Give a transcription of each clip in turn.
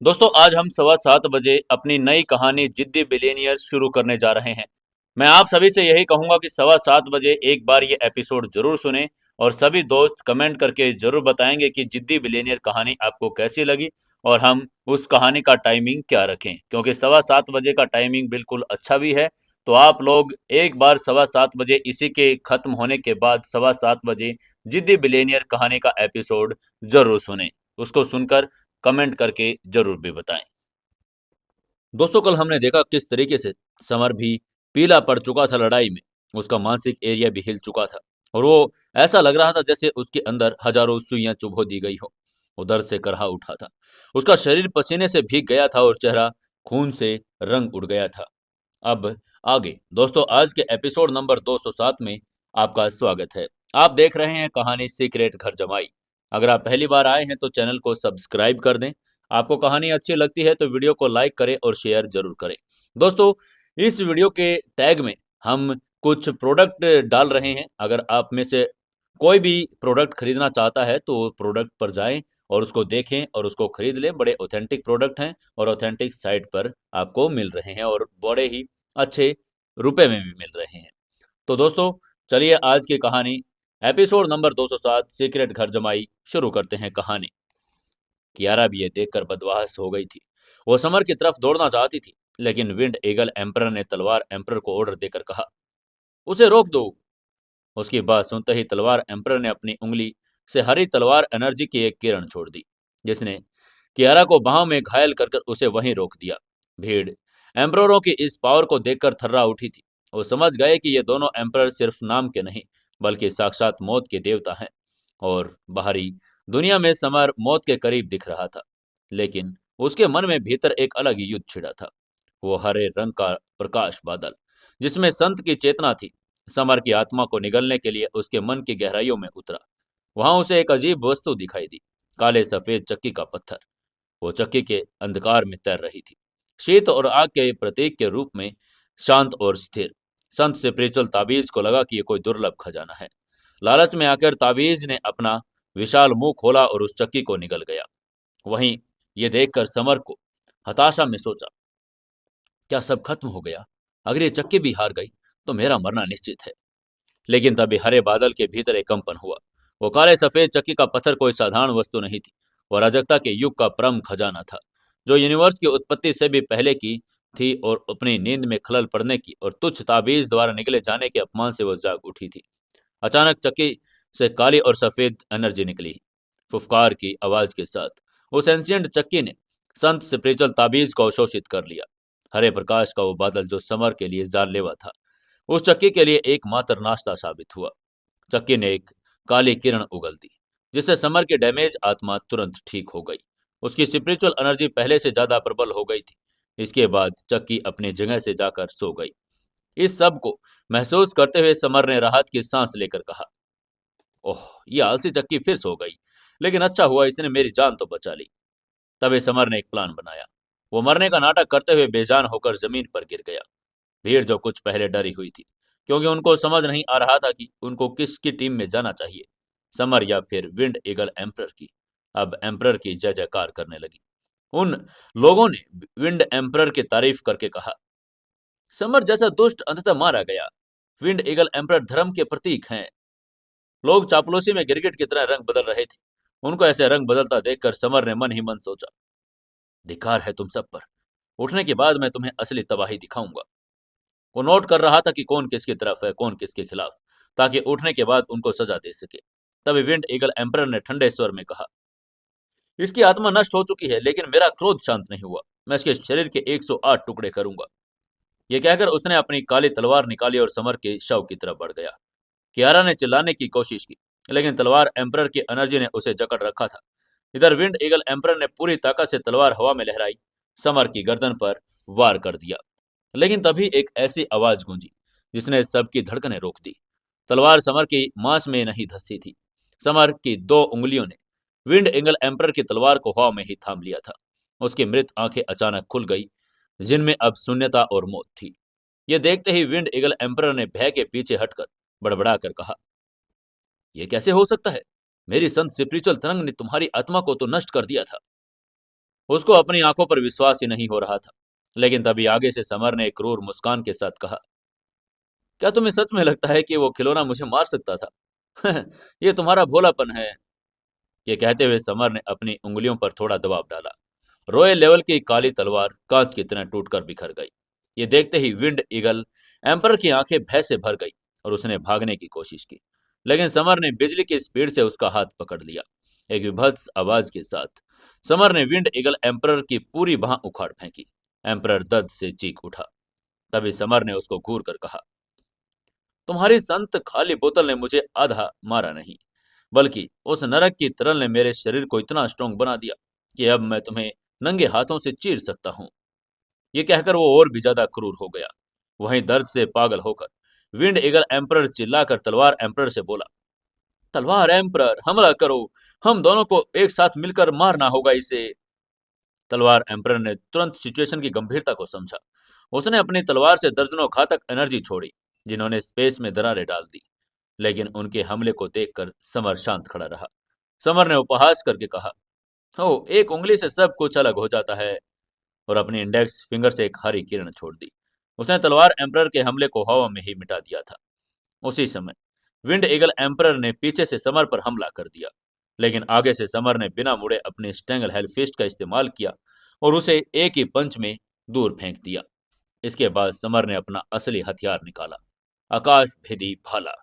दोस्तों आज हम 7:15 बजे अपनी नई कहानी जिद्दी बिलियनियर्स शुरू करने जा रहे हैं। मैं आप सभी से यही कहूंगा कि 7:15 बजे एक बार ये एपिसोड जरूर सुने और सभी दोस्त कमेंट करके जरूर बताएंगे कि जिद्दी बिलियनियर कहानी आपको कैसी लगी और हम उस कहानी का टाइमिंग क्या रखें, क्योंकि 7:15 बजे का टाइमिंग बिल्कुल अच्छा भी है। तो आप लोग एक बार 7:15 बजे इसी के खत्म होने के बाद 7:15 बजे जिद्दी बिलियनियर कहानी का एपिसोड जरूर सुने। उसको सुनकर कमेंट करके जरूर भी बताएं। दोस्तों कल हमने देखा किस तरीके से समर भी पीला पड़ चुका था लड़ाई में। उसका मानसिक एरिया भी हिल चुका था और वो ऐसा लग रहा था जैसे उसके अंदर हजारों सुइयां चुभो दी गई हो। वो दर्द से करहा उठा था। उसका शरीर पसीने से भीग गया था और चेहरा खून से रंग उड़ गया था। अब आगे दोस्तों आज के एपिसोड नंबर 207 में आपका स्वागत है। आप देख रहे हैं कहानी सीक्रेट घर जमाई। अगर आप पहली बार आए हैं तो चैनल को सब्सक्राइब कर दें। आपको कहानी अच्छी लगती है तो वीडियो को लाइक करें और शेयर जरूर करें। दोस्तों इस वीडियो के टैग में हम कुछ प्रोडक्ट डाल रहे हैं। अगर आप में से कोई भी प्रोडक्ट खरीदना चाहता है तो प्रोडक्ट पर जाएं और उसको देखें और उसको खरीद लें। बड़े ऑथेंटिक प्रोडक्ट हैं और ऑथेंटिक साइट पर आपको मिल रहे हैं और बड़े ही अच्छे रुपए में भी मिल रहे हैं। तो दोस्तों चलिए आज की कहानी एपिसोड नंबर 207 सीक्रेट घर जमाई शुरू करते हैं कहानी। कियारा भी ये देखकर बदवास हो गई थी। वो समर की तरफ दौड़ना चाहती थी, लेकिन विंड ईगल एम्परर ने तलवार एम्परर को ऑर्डर देकर कहा, उसे रोक दो। उसकी बात सुनते ही तलवार एम्परर ने अपनी उंगली से हरी तलवार एनर्जी की एक किरण छोड़ दी, जिसने कियारा को बाहों में घायल कर कर उसे वहीं रोक दिया। भीड़ एम्पररों की इस पावर को देखकर थर्रा उठी थी। वो समझ गए कि ये दोनों एम्परर सिर्फ नाम के नहीं बल्कि साक्षात मौत के देवता हैं। और बाहरी दुनिया में समर मौत के करीब दिख रहा था, लेकिन उसके मन में भीतर एक अलग ही युद्ध छिड़ा था। वो हरे रंग का प्रकाश बादल जिसमें संत की चेतना थी, समर की आत्मा को निगलने के लिए उसके मन की गहराइयों में उतरा। वहां उसे एक अजीब वस्तु दिखाई दी, काले सफेद चक्की का पत्थर। वो चक्की के अंधकार में तैर रही थी, शीत और आग के प्रतीक के रूप में शांत और स्थिर। संत स्पिरिचुअल ताबीज को लगा कि ये कोई दुर्लभ खजाना है। लालच में आकर ताबीज ने अपना विशाल मुंह खोला और उस चक्की को निगल गया। वहीं ये देखकर समर को हताशा में सोचा, क्या सब खत्म हो गया? अगर ये चक्की भी हार गई तो मेरा मरना निश्चित है। लेकिन तभी हरे बादल के भीतर एक कंपन हुआ। वो काले सफेद चक्की का पत्थर कोई साधारण वस्तु नहीं थी। वह अराजकता के युग का परम खजाना था, जो यूनिवर्स की उत्पत्ति से भी पहले की थी और अपनी नींद में खलल पड़ने की और तुच्छ ताबीज द्वारा निकले जाने के अपमान से वह जाग उठी थी। अचानक चक्की से काली और सफेद एनर्जी निकली, फुफकार की आवाज के साथ। उस एंशियंट चक्की ने संत स्पिरिचुअल ताबीज को अवशोषित कर लिया। हरे प्रकाश का वो बादल जो समर के लिए जानलेवा था, उस चक्की के लिए एकमात्र नाश्ता साबित हुआ। चक्की ने एक काली किरण उगल दी, जिससे समर की डैमेज आत्मा तुरंत ठीक हो गई। उसकी स्पिरिचुअल एनर्जी पहले से ज्यादा प्रबल हो गई थी। इसके बाद चक्की अपनी जगह से जाकर सो गई। इस सब को महसूस करते हुए समर ने राहत की सांस लेकर कहा, ओह, ये आलसी चक्की फिर सो गई, लेकिन अच्छा हुआ इसने मेरी जान तो बचा ली। तभी समर ने एक प्लान बनाया। वो मरने का नाटक करते हुए बेजान होकर जमीन पर गिर गया। भीड़ जो कुछ पहले डरी हुई थी, क्योंकि उनको समझ नहीं आ रहा था कि उनको किसकी टीम में जाना चाहिए, समर या फिर विंड ईगल एम्परर की, अब एम्परर की जय जयकार करने लगी। उन लोगों ने विंड एम्परर की तारीफ करके कहा, समर जैसा दुष्ट अंततः मारा गया। विंड ईगल एम्परर धर्म के प्रतीक हैं। लोग चापलूसी में गिरगिट की तरह रंग बदल रहे थे। उनको ऐसे रंग बदलता देखकर समर ने मन ही मन सोचा, धिक्कार है तुम सब पर। उठने के बाद मैं तुम्हें असली तबाही दिखाऊंगा। वो नोट कर रहा था कि कौन किसकी तरफ है, कौन किसके खिलाफ, ताकि उठने के बाद उनको सजा दे सके। तभी विंड ईगल एम्परर ने ठंडे स्वर में कहा, इसकी आत्मा नष्ट हो चुकी है, लेकिन मेरा क्रोध शांत नहीं हुआ। मैं इसके शरीर के 108 टुकड़े करूंगा। यह कहकर उसने अपनी काली तलवार निकाली और समर के शव की तरफ बढ़ गया। कियारा ने चिल्लाने की कोशिश की, लेकिन तलवार एम्परर की एनर्जी ने उसे जकड़ रखा था। इधर विंड ईगल एम्परर ने पूरी ताकत से तलवार हवा में लहराई, समर की गर्दन पर वार कर दिया। लेकिन तभी एक ऐसी आवाज गूंजी जिसने सबकी धड़कनें रोक दी। तलवार समर की मांस में नहीं धंसी थी। समर की दो उंगलियों ने विंड ईगल एम्परर की तलवार को हवा में ही थाम लिया था। उसकी मृत आंखें अचानक खुल गई, जिनमें अब शून्यता और मौत थी। यह देखते ही विंड ईगल एम्परर ने भय के पीछे हटकर बड़बड़ा कर कहा, यह कैसे हो सकता है? मेरी संत स्पिरिचुअल तरंग ने तुम्हारी आत्मा को तो नष्ट कर दिया था। उसको अपनी आंखों पर विश्वास ही नहीं हो रहा था। लेकिन तभी आगे से समर ने एक क्रूर मुस्कान के साथ कहा, क्या तुम्हें सच में लगता है कि वो खिलौना मुझे मार सकता था? ये तुम्हारा भोलापन है। ये कहते हुए समर ने अपनी उंगलियों पर थोड़ा दबाव डाला। रॉयल लेवल की काली तलवार कांच की तरह टूटकर बिखर गई। ये देखते ही विंड ईगल एम्पर की आंखें भय से भर गई और उसने भागने की कोशिश की। लेकिन समर ने बिजली की स्पीड से उसका हाथ पकड़ लिया। एक विभत्स आवाज के साथ समर ने विंड ईगल एम्परर की पूरी बाह उखाड़ फेंकी। एम्परर दर्द से चीख उठा। तभी समर ने उसको घूर कर कहा, तुम्हारी संत खाली बोतल ने मुझे आधा मारा नहीं, बल्कि उस नरक की तरल ने मेरे शरीर को इतना स्ट्रांग बना दिया कि अब मैं तुम्हें नंगे हाथों से चीर सकता हूँ। ये कहकर वो और भी ज्यादा क्रूर हो गया। वहीं दर्द से पागल होकर विंड ईगल एम्परर चिल्लाकर तलवार एम्परर से बोला, तलवार एम्परर हमला करो, हम दोनों को एक साथ मिलकर मारना होगा इसे। तलवार एम्परर ने तुरंत सिचुएशन की गंभीरता को समझा। उसने अपनी तलवार से दर्जनों घातक एनर्जी छोड़ी, जिन्होंने स्पेस में दरारें डाल दी। लेकिन उनके हमले को देखकर समर शांत खड़ा रहा। समर ने उपहास करके कहा, ओ, एक उंगली से सब कुछ अलग हो जाता है, और अपनी इंडेक्स फिंगर से एक हरी किरण छोड़ दी। उसने तलवार एम्परर के हमले को हवा में ही मिटा दिया था। उसी समय विंड ईगल एम्परर ने पीछे से समर पर हमला कर दिया। लेकिन आगे से समर ने बिना मुड़े अपने स्टेंगल हेल फिस्ट का इस्तेमाल किया और उसे एक ही पंच में दूर फेंक दिया। इसके बाद समर ने अपना असली हथियार निकाला, आकाश भेदी भाला।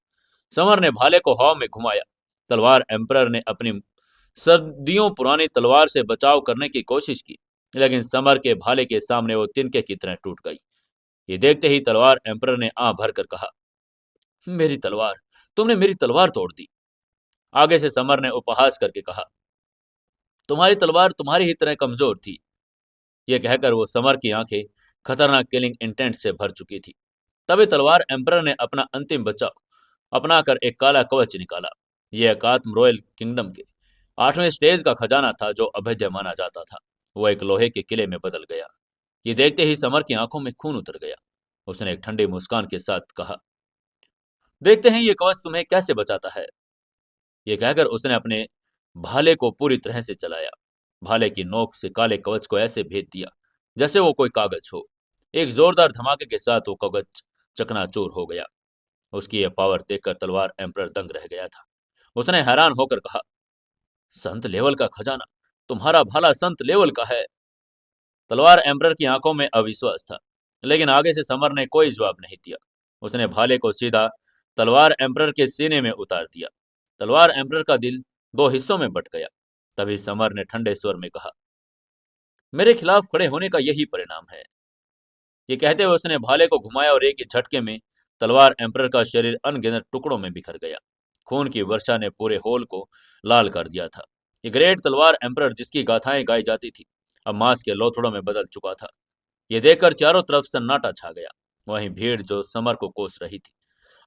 समर ने भाले को हवा में घुमाया। तलवार एम्परर ने अपनी सदियों पुरानी तलवार से बचाव करने की कोशिश की, लेकिन समर के भाले के सामने वो तिनके की तरह टूट गई। ये देखते ही तलवार एम्परर ने आंख भर कर कहा, मेरी तलवार, तुमने मेरी तलवार तोड़ दी। आगे से समर ने उपहास करके कहा, तुम्हारी तलवार तुम्हारी ही तरह कमजोर थी। यह कहकर वो समर की आंखें खतरनाक किलिंग इंटेंट से भर चुकी थी। तभी तलवार एम्परर ने अपना अंतिम बचाव अपनाकर एक काला कवच निकाला। यह एकात्म रॉयल किंगडम के 8वें स्टेज का खजाना था, जो अभेद्य माना जाता था। वो एक लोहे के किले में बदल गया। ये देखते ही समर की आंखों में खून उतर गया। उसने एक ठंडी मुस्कान के साथ कहा, देखते हैं ये कवच तुम्हें कैसे बचाता है। ये कहकर उसने अपने भाले को पूरी तरह से चलाया। भाले की नोक से काले कवच को ऐसे भेद दिया जैसे वो कोई कागज हो। एक जोरदार धमाके के साथ वो कवच चकनाचूर हो गया। उसकी यह पावर देखकर तलवार एम्परर दंग रह गया था। उसने हैरान होकर कहा, संत लेवल का खजाना, तुम्हारा भाला संत लेवल का है। तलवार एम्परर की आंखों में अविश्वास था, लेकिन आगे से समर ने कोई जवाब नहीं दिया। उसने भाले को सीधा तलवार एम्परर के सीने में उतार दिया। तलवार एम्परर का दिल दो हिस्सों में बट गया। तभी समर ने ठंडे स्वर में कहा, मेरे खिलाफ खड़े होने का यही परिणाम है। ये कहते हुए उसने भाले को घुमाया और एक ही झटके में तलवार एम्परर का शरीर अनगिनत टुकड़ों में बिखर गया। खून की वर्षा ने पूरे होल को लाल कर दिया था। ये ग्रेट तलवार एम्परर जिसकी गाथाएं गाई जाती थी, अब मांस के लोथड़ों में बदल चुका था। ये देखकर चारों तरफ सन्नाटा छा गया। वहीं भीड़ जो समर को कोस रही थी,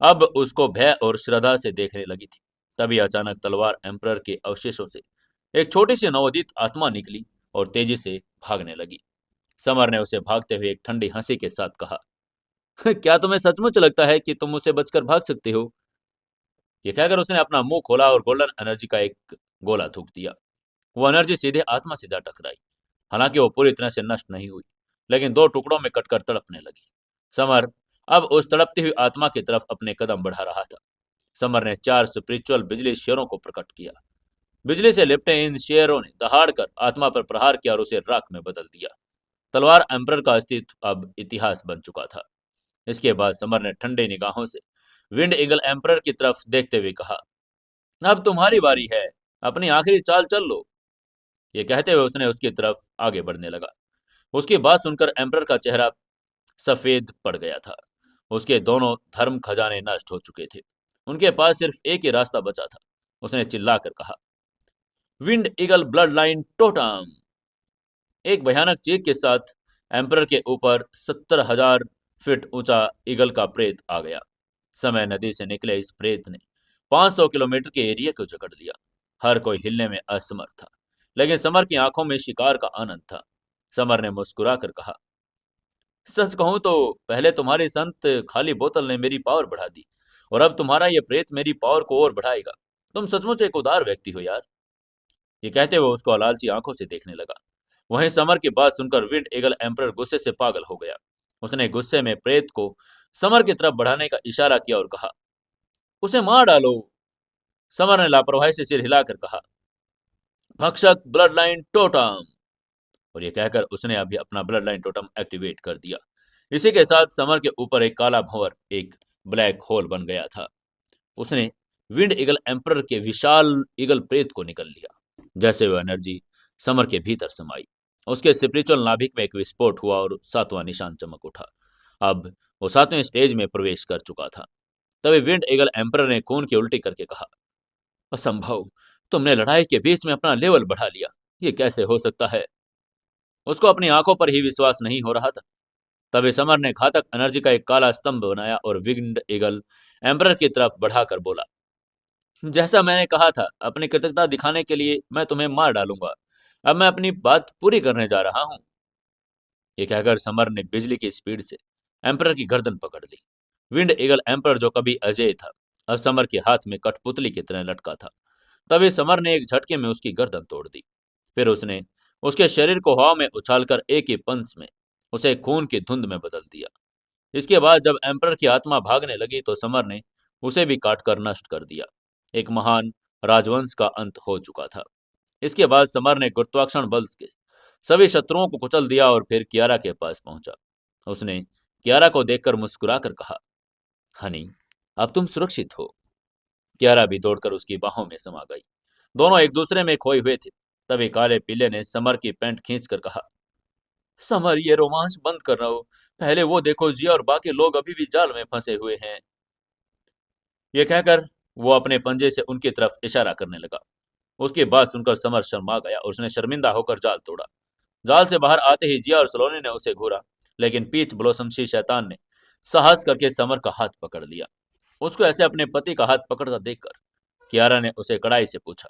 अब उसको भय और श्रद्धा से देखने लगी थी। तभी अचानक तलवार एम्परर के अवशेषों से एक छोटी सी नवोदित आत्मा निकली और तेजी से भागने लगी। समर ने उसे भागते हुए एक ठंडी हंसी के साथ कहा, क्या तुम्हें सचमुच लगता है कि तुम उसे बचकर भाग सकते हो? ये कहकर उसने अपना मुंह खोला और गोल्डन एनर्जी का एक गोला थूक दिया। वो एनर्जी सीधे आत्मा से जा टकराई। हालांकि वो पूरी तरह से नष्ट नहीं हुई, लेकिन दो टुकड़ों में कटकर तड़पने लगी। समर अब उस तड़पती हुई आत्मा की तरफ अपने कदम बढ़ा रहा था। समर ने 4 स्पिरिचुअल बिजली शेयरों को प्रकट किया। बिजली से लिपटे इन शेयरों ने दहाड़कर आत्मा पर प्रहार किया और उसे राख में बदल दिया। तलवार एम्परर का अस्तित्व अब इतिहास बन चुका था। इसके बाद समर ने ठंडे निगाहों से विंड ईगल एम्परर की तरफ देखते हुए कहा, अब तुम्हारी बारी है, अपनी आखिरी चाल चल लो। ये कहते हुए उसने उसकी तरफ आगे बढ़ने लगा। उसकी बात सुनकर एम्परर का चेहरा सफेद पड़ गया था। उसके दोनों धर्म खजाने नष्ट हो चुके थे। उनके पास सिर्फ एक ही रास्ता बचा था। उसने चिल्लाकर कहा, wind eagle blood line totem. एक भयानक चीख के साथ एम्परर के ऊपर 70,000 फीट ऊंचा ईगल का प्रेत आ गया। समय नदी से निकले इस प्रेत ने 500 किलोमीटर के एरिया को जकड़ लिया। हर कोई हिलने में असमर्थ था, लेकिन समर की आंखों में शिकार का आनंद था। समर ने मुस्कुराकर कहा, सच कहूं तो पहले तुम्हारी संत खाली बोतल ने मेरी पावर बढ़ा दी, और अब तुम्हारा ये प्रेत मेरी पावर को और बढ़ाएगा। तुम सचमुच एक उदार व्यक्ति हो यार। ये कहते हुए उसको लालची आंखों से देखने लगा। वहीं समर की बात सुनकर विंड ईगल एम्परर गुस्से से पागल हो गया। उसने गुस्से में प्रेत को समर की तरफ बढ़ाने का इशारा किया और कहा, उसे मार डालो। समर ने लापरवाही से सिर हिलाकर कहा, भक्षक ब्लड लाइन टोटम। और ये कहकर उसने अभी अपना ब्लड लाइन टोटम एक्टिवेट कर दिया। इसी के साथ समर के ऊपर एक काला भंवर, एक ब्लैक होल बन गया था। उसने विंड ईगल एम्परर के विशाल ईगल प्रेत को निकल लिया। जैसे वह एनर्जी समर के भीतर समाई, उसके स्पिरिचुअल नाभिक में एक विस्फोट हुआ और सातवां निशान चमक उठा। अब वो सातवें स्टेज में प्रवेश कर चुका था। तभी विंड ईगल एम्परर ने खून की उल्टी करके कहा, असंभव, तुमने लड़ाई के बीच में अपना लेवल बढ़ा लिया। ये कैसे हो सकता है? उसको अपनी आंखों पर ही विश्वास नहीं हो रहा था। तभी समर ने घातक एनर्जी का एक काला स्तंभ बनाया और विंड ईगल एम्परर की तरफ बढ़ाकर बोला, जैसा मैंने कहा था, अपनी कृतज्ञता दिखाने के लिए मैं तुम्हें मार डालूंगा। अब मैं अपनी बात पूरी करने जा रहा हूं। ये कहकर समर ने बिजली की स्पीड से एम्परर की गर्दन पकड़ ली। विंड ईगल एम्परर, जो कभी अजय था, अब समर के हाथ में कठपुतली की तरह लटका था। तभी समर ने एक झटके में उसकी गर्दन तोड़ दी। फिर उसने उसके शरीर को हवा में उछालकर एक ही पंच में उसे खून की धुंध में बदल दिया। इसके बाद जब एम्परर की आत्मा भागने लगी तो समर ने उसे भी काटकर नष्ट कर दिया। एक महान राजवंश का अंत हो चुका था। इसके बाद समर ने गुरुत्वाकर्षण बल के सभी शत्रुओं को कुचल दिया और फिर कियारा के पास पहुंचा। उसने कियारा को देखकर मुस्कुराकर कहा, हनी, अब तुम सुरक्षित हो। कियारा भी दौड़कर उसकी बाहों में समा गई। दोनों एक दूसरे में खोए हुए थे। तभी काले पीले ने समर की पैंट खींचकर कहा, समर, ये रोमांस बंद कर रहा हो। पहले वो देखो, जिया और बाकी लोग अभी भी जाल में फंसे हुए हैं। ये कहकर वो अपने पंजे से उनकी तरफ इशारा करने लगा। उसकी बात सुनकर समर शर्मा गया और उसने शर्मिंदा होकर जाल तोड़ा। जाल से बाहर आते ही जिया और सलोनी ने उसे घूरा, लेकिन पीच ब्लॉसमशी शैतान ने साहस करके समर का हाथ पकड़ लिया। उसको ऐसे अपने पति का हाथ पकड़ता देखकर कियारा ने उसे कड़ाई से पूछा,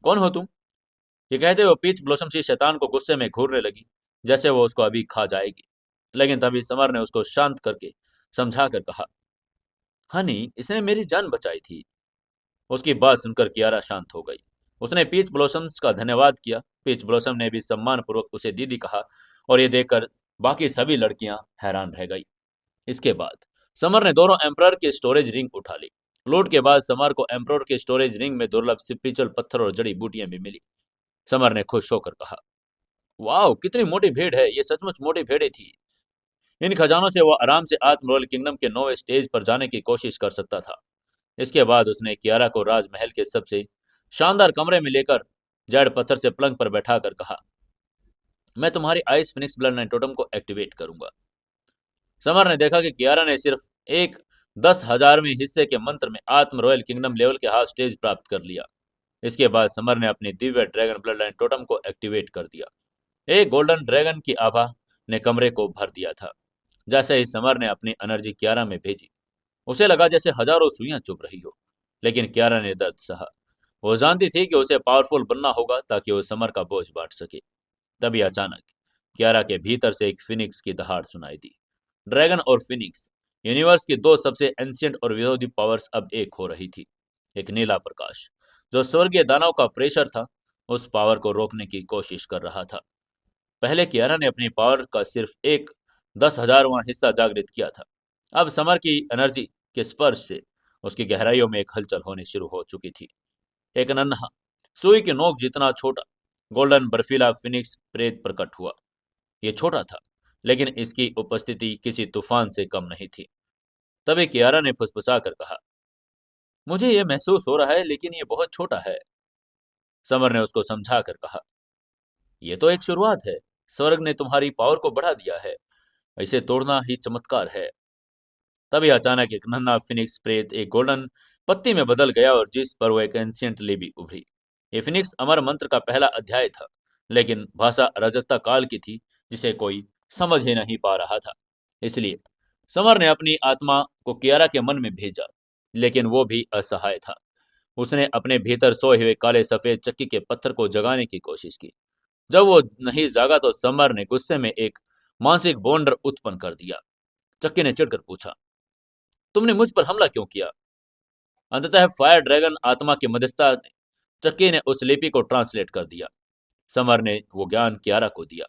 कौन हो तुम? ये कहते वो पीच ब्लॉसमशी शैतान को गुस्से में घूरने लगी, जैसे वो उसको अभी खा जाएगी। लेकिन तभी समर ने उसको शांत करके समझा कर कहा, हनी, इसने मेरी जान बचाई थी। उसकी बात सुनकर कियारा शांत हो गई। उसने पीच ब्लॉसम्स का धन्यवाद किया। पीच ब्लॉसम ने भी सम्मानपूर्वक उसे दीदी कहा और ये देखकर बाकी सभी लड़कियां हैरान रह गई। इसके बाद समर ने दोनों एम्परर की स्टोरेज रिंग उठा ली। लूट के बाद समर को एम्परर के स्टोरेज रिंग में दुर्लभ स्पिरिचुअल पत्थर और जड़ी बूटियां भी मिली। समर ने खुश होकर कहा, वाह, कितनी मोटी भेड़ है, ये सचमुच मोटी भेड़ें थी। इन खजानों से वह आराम से आत्म रॉयल किंगडम के 9वें स्टेज पर जाने की कोशिश कर सकता था। इसके बाद उसने कियारा को राजमहल के सबसे शानदार कमरे में लेकर जेड पत्थर से पलंग पर बैठाकर कहा, मैं तुम्हारी ice Phoenix blood line totem को एक्टिवेट करूंगा। समर ने देखा कि कियारा ने सिर्फ एक 10,000वें हिस्से के मंत्र में आत्म रॉयल किंगडम लेवल के हाफ स्टेज प्राप्त कर लिया। इसके बाद समर ने अपनी Divya dragon blood line totem को एक्टिवेट कर दिया। एक गोल्डन ड्रैगन की आभा ने कमरे को भर दिया था। जैसे ही समर ने अपनी एनर्जी कियारा में भेजी, उसे लगा जैसे हजारों सुइयां चुभ रही हो। लेकिन कियारा ने दर्द सहा। वो जानती थी कि उसे पावरफुल बनना होगा ताकि वो समर का बोझ बांट सके। तभी अचानक कियारा के भीतर से एक फिनिक्स की दहाड़ सुनाई दी। ड्रैगन और फिनिक्स, यूनिवर्स की दो सबसे एंशियंट और विरोधी पावर्स अब एक हो रही थी। एक नीला प्रकाश, जो स्वर्गीय दानव का प्रेशर था, उस पावर को रोकने की कोशिश कर रहा था। पहले कियारा ने अपनी पावर का सिर्फ एक 10,000वां हिस्सा जागृत किया था। अब समर की एनर्जी के स्पर्श से उसकी गहराइयों में एक हलचल होनी शुरू हो चुकी थी। एक नन्हा, सुई की नोक जितना छोटा, गोल्डन बर्फीला फिनिक्स प्रेत प्रकट हुआ। ये छोटा था, लेकिन इसकी उपस्थिति किसी तूफान से कम नहीं थी। तभी कियारा ने फुसफुसा कर कहा, मुझे ये महसूस हो रहा है, लेकिन ये बहुत छोटा है। समर ने उसको समझा कर कहा, ये तो एक शुरुआत है। स्वर्ग ने तुम्हारी पावर को बढ़ा दिया है, इसे तोड़ना ही चमत्कार है। तभी अचानक एक नन्हा फिनिक्स प्रेत एक गोल्डन पत्ती में बदल गया और जिस पर वो एक एंशियंट लिपि उभरी। ये फिनिक्स अमर मंत्र का पहला अध्याय था, लेकिन भाषा अराजकता काल की थी, जिसे कोई समझ ही नहीं पा रहा था। इसलिए समर ने अपनी आत्मा को कियारा के मन में भेजा, लेकिन वो भी असहाय था। उसने अपने भीतर सोए हुए काले सफेद चक्की के पत्थर को जगाने की कोशिश की। जब वो नहीं जागा तो समर ने गुस्से में एक मानसिक बोंडर उत्पन्न कर दिया। चक्की ने चिढ़कर पूछा, तुमने मुझ पर हमला क्यों किया? अंततः फायर ड्रैगन आत्मा की मध्यस्थता ने चक्की ने उस लिपि को ट्रांसलेट कर दिया। समर ने वो ज्ञान कियारा को दिया।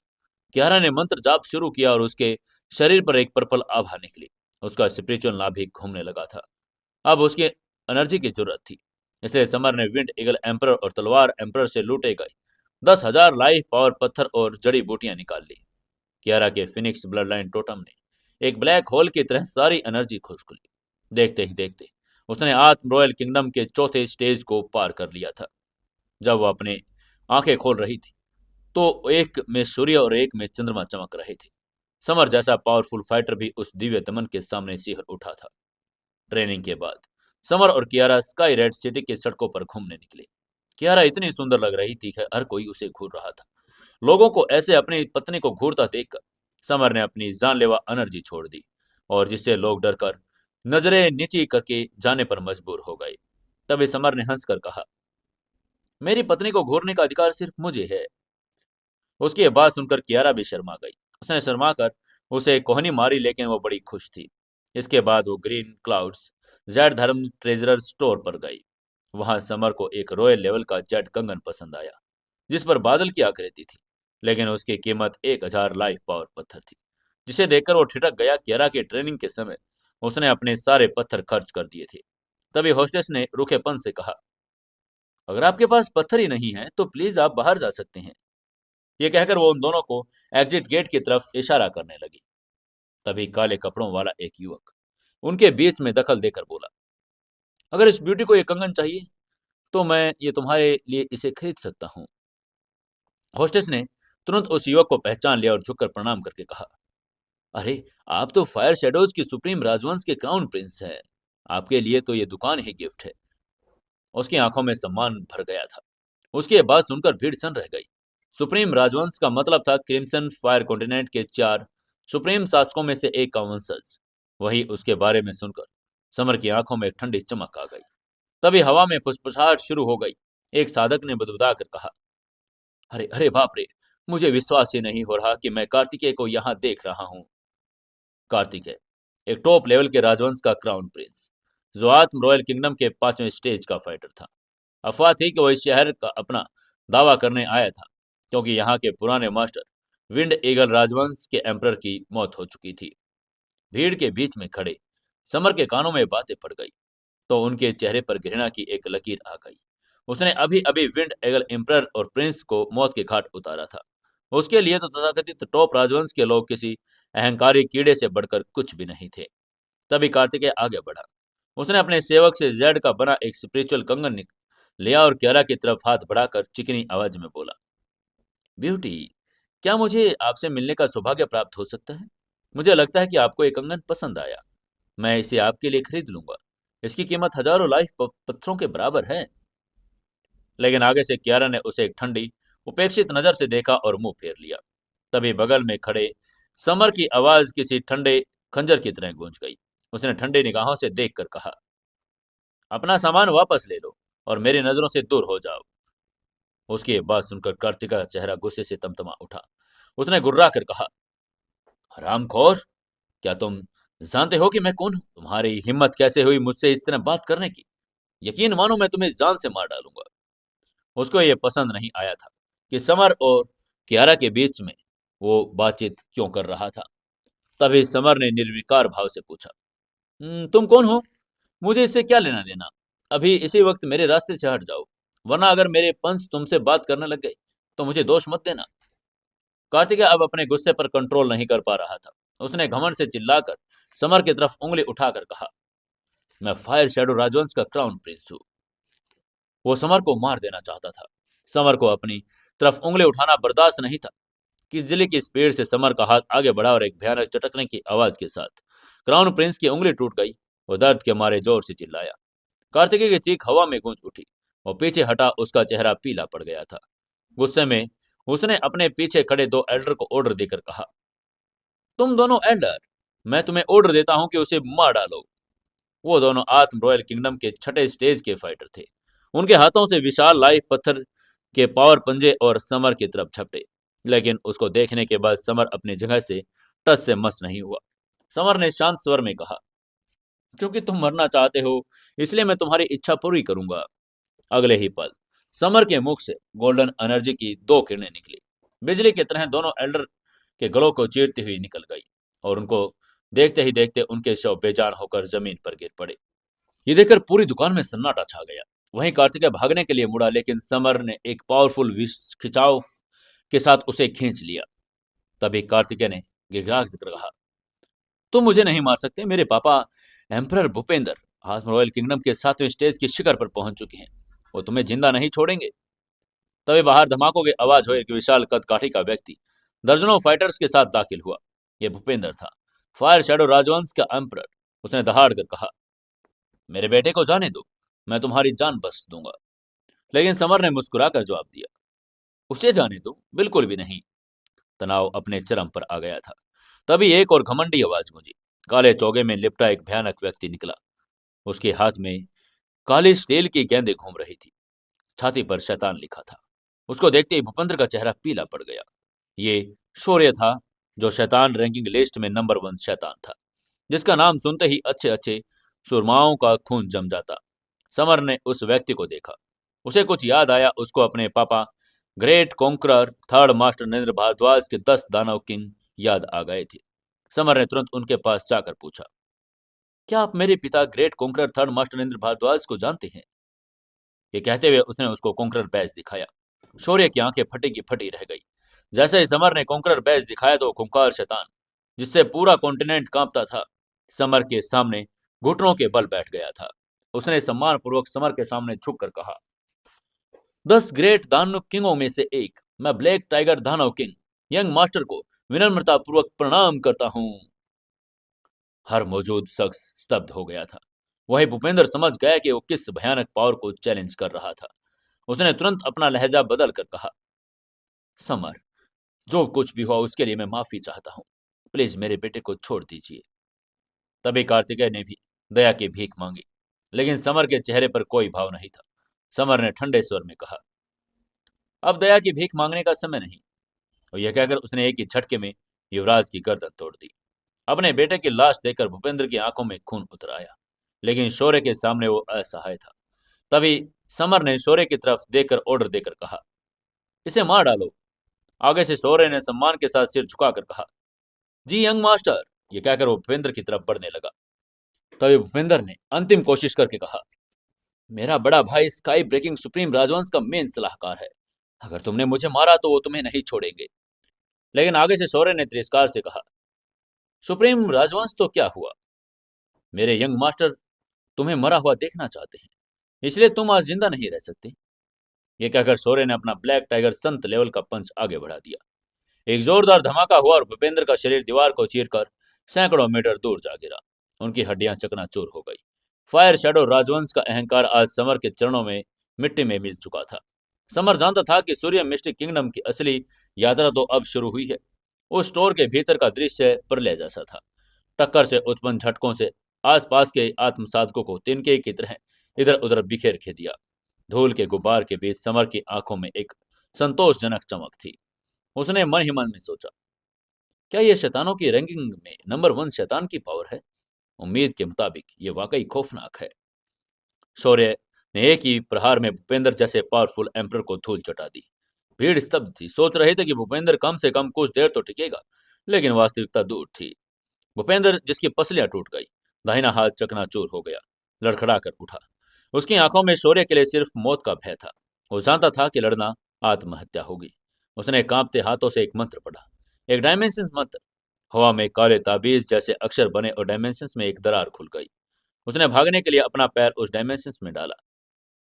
कियारा ने मंत्र जाप शुरू किया और उसके शरीर पर एक पर्पल आभा निकली। उसका स्पिरिचुअल नाभि घूमने लगा था। अब उसकी एनर्जी की जरूरत थी। इसलिए समर ने विंड ईगल एम्परर और तलवार एम्परर से लूटे गए 10,000 लाइफ पावर पत्थर और जड़ी बूटियां निकाल ली। कियारा के फिनिक्स ब्लड लाइन टोटम ने एक ब्लैक होल की तरह सारी एनर्जी खोज ली। देखते ही देखते उसने आत्म रॉयल किंगडम के चौथे स्टेज को पार कर लिया था। जब वह अपने आंखें खोल रही थी तो एक में सूर्य और एक में चंद्रमा चमक रहे थे। समर जैसा पावरफुल फाइटर भी उस दिव्य दमन के सामने सिहर उठा था। ट्रेनिंग के बाद समर और कियारा स्काई रेड सिटी की सड़कों पर घूमने निकले। कियारा इतनी सुंदर लग रही थी कि हर कोई उसे घूर रहा था। लोगों को ऐसे अपनी पत्नी को घूरता देखकर समर ने अपनी जानलेवा एनर्जी छोड़ दी और जिससे लोग डरकर नजरें नीची करके जाने पर मजबूर हो गए। तभी समर ने हंसकर कहा, मेरी पत्नी को घूरने का अधिकार सिर्फ मुझे है। उसकी ये बात सुनकर कियारा भी शर्मा गई। उसने शर्मा कर उसे कोहनी मारी, लेकिन वो बड़ी खुश थी। इसके बाद वो ग्रीन क्लाउड्स जेड धर्म ट्रेजरर स्टोर पर गई। वहां समर को एक रॉयल लेवल का जेड कंगन पसंद आया जिस पर बादल की आकृति थी, लेकिन उसकी कीमत 1,000 लाइफ पावर पत्थर थी, जिसे देखकर वो ठिठक गया। कियारा के ट्रेनिंग के समय उसने अपने सारे पत्थर खर्च कर दिए थे। तभी होस्टेस ने रूखेपन से कहा, अगर आपके पास पत्थर ही नहीं है तो प्लीज आप बाहर जा सकते हैं। ये कहकर वो उन दोनों को एग्जिट गेट की तरफ इशारा करने लगी। तभी काले कपड़ों वाला एक युवक उनके बीच में दखल देकर बोला, अगर इस ब्यूटी को ये कंगन चाहिए तो मैं ये तुम्हारे लिए इसे खरीद सकता हूँ। होस्टेस ने तुरंत उस युवक को पहचान लिया और झुककर प्रणाम करके कहा, अरे आप तो फायर शेडोज की सुप्रीम राजवंश के क्राउन प्रिंस हैं। आपके लिए तो ये दुकान ही गिफ्ट है। उसकी आंखों में सम्मान भर गया था। उसकी ये बात सुनकर भीड़ सन रह गई। सुप्रीम राजवंश का मतलब था क्रिम्सन फायर कॉन्टिनेंट के 4 सुप्रीम शासकों में से एक का वंशज। वही उसके बारे में सुनकर समर की आंखों में एक ठंडी चमक आ गई। तभी हवा में फुसफुसाहट शुरू हो गई। एक साधक ने बुदबुदा कर कहा, अरे अरे बाप रे, मुझे विश्वास ही नहीं हो रहा कि मैं कार्तिकेय को यहाँ देख रहा हूँ। कार्तिकेय एक टॉप लेवल के राजवंश का क्राउन प्रिंस, जो आत्म रॉयल किंगडम के 5वें स्टेज का फाइटर था। अफवाह थी कि वो इस शहर का अपना दावा करने आया था, क्योंकि यहाँ के पुराने मास्टर विंड ईगल राजवंश के एम्परर की मौत हो चुकी थी। भीड़ के बीच में खड़े समर के कानों में बातें पड़ गई तो उनके चेहरे पर घृणा की एक लकीर आ गई। उसने अभी अभी विंड एगल एम्परर और प्रिंस को मौत के घाट उतारा था। उसके लिए तो तथाकथित टॉप राजवंश के लोग किसी अहंकारी कीड़े से बढ़कर कुछ भी नहीं थे। तभी कार्तिकेय आगे बढ़ा। उसने अपने सेवक से जेड का बना एक स्पिरिचुअल कंगन लिया और कियारा की तरफ हाथ बढ़ाकर चिकनी आवाज में बोला, ब्यूटी, क्या मुझे आपसे मिलने का सौभाग्य प्राप्त हो सकता है? मुझे लगता है कि आपको ये कंगन पसंद आया। मैं इसे आपके लिए खरीद लूंगा। इसकी कीमत हजारों लाइफ पत्थरों के बराबर है। लेकिन आगे से कियारा ने उसे एक ठंडी उपेक्षित नजर से देखा और मुंह फेर लिया। तभी बगल में खड़े समर की आवाज किसी ठंडे खंजर की तरह गूंज गई। उसने ठंडी निगाहों से देखकर कहा, अपना सामान वापस ले लो और मेरी नजरों से दूर हो जाओ। उसकी ये बात सुनकर कार्तिका का चेहरा गुस्से से तमतमा उठा। उसने गुर्रा कर कहा, हरामखोर, क्या तुम जानते हो कि मैं कौन हूं? तुम्हारी हिम्मत कैसे हुई मुझसे इस तरह बात करने की? यकीन मानो मैं तुम्हें जान से मार डालूंगा। उसको यह पसंद नहीं आया था कि समर और कियारा के बीच में वो बातचीत क्यों कर रहा था। तभी समर ने निर्विकार भाव से पूछा, तुम कौन हो? मुझे इससे क्या लेना देना? अभी इसी वक्त मेरे रास्ते से हट जाओ, वरना अगर मेरे पंच तुमसे बात करने लग गए तो मुझे दोष मत देना। कार्तिकेय अब अपने गुस्से पर कंट्रोल नहीं कर पा रहा था। उसने घमंड से चिल्लाकर समर की तरफ उंगली उठाकर कहा, मैं फायर शैडो राजवंश का क्राउन प्रिंस हूँ। वो समर को मार देना चाहता था। समर को अपनी तरफ उंगली उठाना बर्दाश्त नहीं था कि जिले की स्पीड से समर का हाथ आगे बढ़ा और एक भयानक चटकने की आवाज के साथ क्राउन प्रिंस की उंगली टूट गई। वो दर्द के मारे जोर से चिल्लाया। कार्तिकेय की चीख हवा में गूंज उठी। वो पीछे हटा, उसका चेहरा पीला पड़ गया था। गुस्से में उसने अपने पीछे खड़े 2 एल्डर को ऑर्डर देकर कहा, तुम दोनों एल्डर, मैं तुम्हें ऑर्डर देता हूं कि उसे मार डालो। वो दोनों आत्म रॉयल किंगडम के 6ठे स्टेज के फाइटर थे। उनके हाथों से विशाल लाइफ पत्थर के पावर पंजे और समर की तरफ झपटे। लेकिन उसको देखने के बाद समर अपनी जगह से टस से मस नहीं हुआ। समर ने शांत स्वर में कहा, क्योंकि तुम मरना चाहते हो इसलिए मैं तुम्हारी इच्छा पूरी करूंगा। अगले ही पल समर के मुख से गोल्डन एनर्जी की दो किरणें निकली, बिजली की तरह दोनों एल्डर के गलों को चीरती हुई निकल गई और उनको देखते ही देखते उनके शव बेजान होकर जमीन पर गिर पड़े। ये देखकर पूरी दुकान में सन्नाटा छा गया। वहीं कार्तिकेय भागने के लिए मुड़ा, लेकिन समर ने एक पावरफुल खिंचाव के साथ उसे खींच लिया। तभी कार्तिकेय ने गिड़गिड़ा कर कहा, तुम मुझे नहीं मार सकते। मेरे पापा एम्परर भूपेंद्र आज रॉयल किंगडम के 7वें स्टेज की शिखर पर पहुंच चुके हैं। वो तुम्हें जिंदा नहीं छोड़ेंगे। तभी बाहर धमाकों की आवाज हुई कि विशाल कद काठी का व्यक्ति दर्जनों फाइटर्स के साथ दाखिल हुआ। यह भूपेंद्र था, फायर शैडो राजवंश का एम्परर। उसने दहाड़ कर कहा, मेरे बेटे को जाने दो, मैं तुम्हारी जान बख्श दूंगा। लेकिन समर ने मुस्कुराकर जवाब दिया, उसे जाने दो, बिल्कुल भी नहीं। तनाव अपने चरम पर आ गया था। तभी एक और घमंडी आवाज गूंजी। काले चौगे में लिपटा एक भयानक व्यक्ति निकला। उसके हाथ में काली स्टील की गेंदें घूम रही थी। छाती पर शैतान लिखा था। उसको देखते ही भूपेंद्र का चेहरा पीला पड़ गया। ये शौर्य था, जो शैतान रैंकिंग लिस्ट में नंबर 1 शैतान था, जिसका नाम सुनते ही अच्छे अच्छे सुरमाओं का खून जम जाता। समर ने उस व्यक्ति को देखा। उसे कुछ याद आया। उसको अपने पापा great conqueror third master Narendra Bharadwaj के 10 दानव किंग याद आ गए थे। समर ने तुरंत उनके पास जाकर पूछा, क्या आप मेरे पिता great conqueror third master Narendra Bharadwaj को जानते हैं? ये कहते हुए उसने उसको कॉन्करर बैज दिखाया। शौर्य की आंखें फटी की फटी रह गई। जैसे ही समर ने कॉन्करर बैज दिखाया तो खूंखार शैतान, जिससे पूरा कॉन्टिनेंट कांपता था, समर के सामने घुटनों के बल बैठ गया था। उसने सम्मानपूर्वक समर के सामने झुककर कहा, 10 ग्रेट दानव किंगों में से एक, मैं ब्लैक टाइगर दानव किंग यंग मास्टर को विनम्रता पूर्वक प्रणाम करता हूं। हर मौजूद शख्स स्तब्ध हो गया था। वही भूपेंद्र समझ गया कि वो किस भयानक पावर को चैलेंज कर रहा था। उसने तुरंत अपना लहजा बदल कर कहा, समर, जो कुछ भी हुआ उसके लिए मैं माफी चाहता हूं। प्लीज मेरे बेटे को छोड़ दीजिए। तभी कार्तिकेय ने भी दया की भीख मांगी, लेकिन समर के चेहरे पर कोई भाव नहीं था। समर ने ठंडे स्वर में कहा, अब दया की भीख मांगने का समय नहीं। और यह कहकर उसने एक ही झटके में युवराज की गर्दन तोड़ दी। अपने बेटे की लाश देखकर भूपेंद्र की आंखों में खून उतर आया, लेकिन शौर्य के सामने वो असहाय था। तभी समर ने शौर्य की तरफ देखकर ऑर्डर देकर कहा, इसे मार डालो। आगे से शौर्य ने सम्मान के साथ सिर झुकाकर कहा, जी यंग मास्टर। ये कहकर वो भूपेंद्र की तरफ बढ़ने लगा। तभी भूपेंद्र ने अंतिम कोशिश करके कहा, मेरा बड़ा भाई स्काई ब्रेकिंग सुप्रीम राजवंश का मेन सलाहकार है। अगर तुमने मुझे मारा तो वो तुम्हें नहीं छोड़ेंगे। लेकिन आगे से शौर्य ने तिरस्कार से कहा, सुप्रीम राजवंश तो क्या हुआ, मेरे यंग मास्टर तुम्हें मरा हुआ देखना चाहते हैं, इसलिए तुम आज जिंदा नहीं रह सकते। ये कहकर शौर्य ने अपना ब्लैक टाइगर संत लेवल का पंच आगे बढ़ा दिया। एक जोरदार धमाका हुआ और भूपेंद्र का शरीर दीवार को चीरकर सैकड़ों मीटर दूर जा गिरा। उनकी हड्डियां चकनाचूर हो गई। फायर शैडो राजवंश का अहंकार आज समर के चरणों में मिट्टी में मिल चुका था। समर जानता था कि सूर्य मिस्टिक किंगडम की असली यात्रा तो अब शुरू हुई है। उस स्टोर के भीतर का दृश्य प्रलय जैसा था। टक्कर से उत्पन्न झटकों से आसपास के आत्मसाधकों को तिनके की तरह इधर उधर बिखेर खे दिया। धूल के गुब्बार के बीच समर की आंखों में एक संतोषजनक चमक थी। उसने मन ही मन में सोचा, क्या यह शैतानों की रैंकिंग में नंबर 1 शैतान की पावर है? उम्मीद के मुताबिक ये वाकई खौफनाक है। शौर्य ने एक ही प्रहार में भूपेंद्र जैसे पावरफुल एम्पर को धूल चटा दी। भीड़ स्तब्ध थी। सोच रहे थे कि भूपेंद्र कम से कम कुछ देर तो टिकेगा, लेकिन वास्तविकता दूर थी। भूपेंद्र, जिसकी पसलियां टूट गई, दाहिना हाथ चकनाचूर हो गया, लड़खड़ा कर उठा। उसकी आंखों में शौर्य के लिए सिर्फ मौत का भय था। वो जानता था कि लड़ना आत्महत्या होगी। उसने कांपते हाथों से एक मंत्र पढ़ा, एक डायमेंशन मंत्र। हवा में काले ताबीज जैसे अक्षर बने और डायमेंशन में एक दरार खुल गई। उसने भागने के लिए अपना पैर उस डायमेंशन में डाला।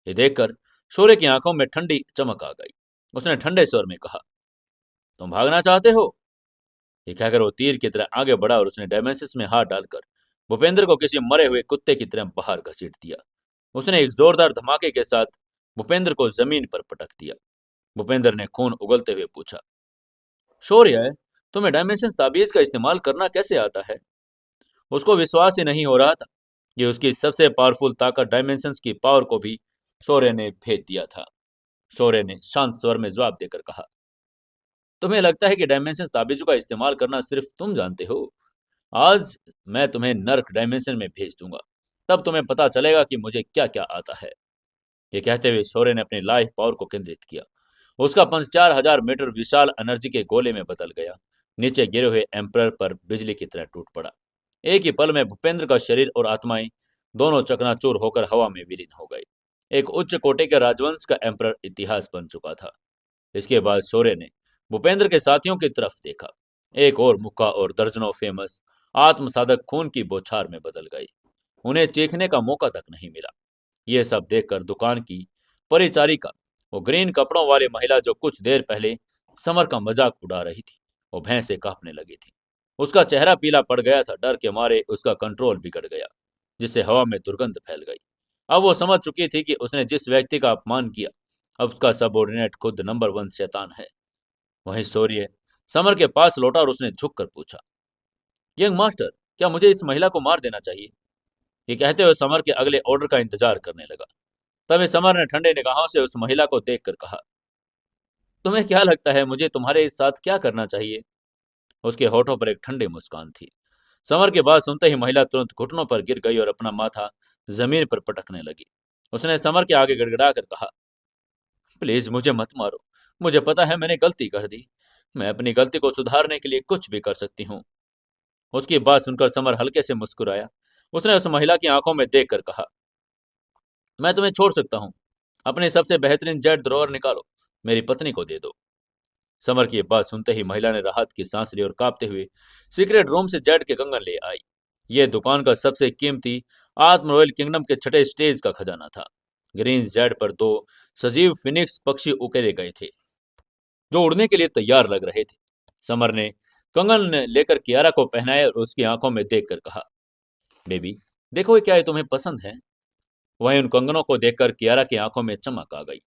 ये देखकर शौर्य की आंखों में ठंडी चमक आ गई। उसने ठंडे स्वर में कहा, तुम भागना चाहते हो? ये कहकर वो तीर की तरह आगे बढ़ा और उसने डायमेंशन में हाथ डालकर भूपेंद्र को किसी मरे हुए कुत्ते की तरह बाहर घसीट दिया। उसने एक जोरदार धमाके के साथ भूपेंद्र को जमीन पर पटक दिया। भूपेंद्र ने खून उगलते हुए पूछा, शौर्य, तुम्हें डायमेंशन ताबीज का इस्तेमाल करना कैसे आता है? उसको विश्वास ही नहीं हो रहा था कि उसकी सबसे पावरफुल ताकत डायमेंशंस की पावर को भी शौर्य ने भेद दिया था। शौर्य ने शांत स्वर में जवाब देकर कहा, तुम्हें लगता है कि डायमेंशन ताबीजों का इस्तेमाल करना सिर्फ तुम जानते हो? आज मैं तुम्हें नर्क डायमेंशन में भेज दूंगा, तब तुम्हें पता चलेगा कि मुझे क्या क्या आता है। ये कहते हुए शौर्य ने अपनी लाइफ पावर को केंद्रित किया। उसका पंच 4000 मीटर विशाल एनर्जी के गोले में बदल गया। नीचे गिरे हुए एम्परर पर बिजली की तरह टूट पड़ा। एक ही पल में भूपेंद्र का शरीर और आत्माएं दोनों चकनाचूर होकर हवा में विलीन हो गई। एक उच्च कोटि के राजवंश का एम्परर इतिहास बन चुका था। इसके बाद शौर्य ने भूपेंद्र के साथियों की तरफ देखा। एक और मुक्का और दर्जनों फेमस आत्मसाधक खून की बौछार में बदल गई। उन्हें चीखने का मौका तक नहीं मिला। ये सब देखकर दुकान की परिचारिका, वो ग्रीन कपड़ों वाली महिला जो कुछ देर पहले समर का मजाक उड़ा रही थी, वो भैं से कांपने लगी थी। उसका चेहरा पीला पड़ गया था। डर के मारे उसका कंट्रोल बिगड़ गया, जिससे हवा में दुर्गंध फैल गई। अब वो समझ चुकी थी कि उसने जिस व्यक्ति का अपमान किया, अब उसका सबऑर्डिनेट खुद नंबर 1 शैतान है। वहीं शौर्य समर के पास लौटा और उसने झुककर पूछा, यंग मास्टर, क्या मुझे इस महिला को मार देना चाहिए? ये कहते हुए समर के अगले ऑर्डर का इंतजार करने लगा। तभी समर ने ठंडे निगाहों से उस महिला को देखकर कहा, तुम्हें क्या लगता है मुझे तुम्हारे साथ क्या करना चाहिए? उसके होठों पर एक ठंडी मुस्कान थी। समर की बात सुनते ही महिला तुरंत घुटनों पर गिर गई और अपना माथा जमीन पर पटकने लगी। उसने समर के आगे गिड़गिड़ा कर कहा, प्लीज मुझे मत मारो। मुझे पता है मैंने गलती कर दी। मैं अपनी गलती को सुधारने के लिए कुछ भी कर सकती हूँ। उसकी बात सुनकर समर हल्के से मुस्कुराया। उसने उस महिला की आंखों में देखकर कहा, मैं तुम्हें छोड़ सकता हूँ। अपने सबसे बेहतरीन जेट ड्रॉअर निकालो, मेरी पत्नी को दे दो। समर की बात सुनते ही महिला ने राहत की सांस ली और कांपते हुए सीक्रेट रूम से जेट के कंगन ले आई। यह दुकान का सबसे कीमती आत्म रॉयल किंगडम के छठे स्टेज का खजाना था। ग्रीन जेट पर 2 सजीव फिनिक्स पक्षी उकेरे गए थे, जो उड़ने के लिए तैयार लग रहे थे। समर ने कंगन लेकर कियारा को पहनाया और उसकी आंखों में देखकर कहा, बेबी, देखो क्या ये तुम्हें पसंद है? वहीं उन कंगनों को देखकर कियारा की आंखों में चमक आ गई।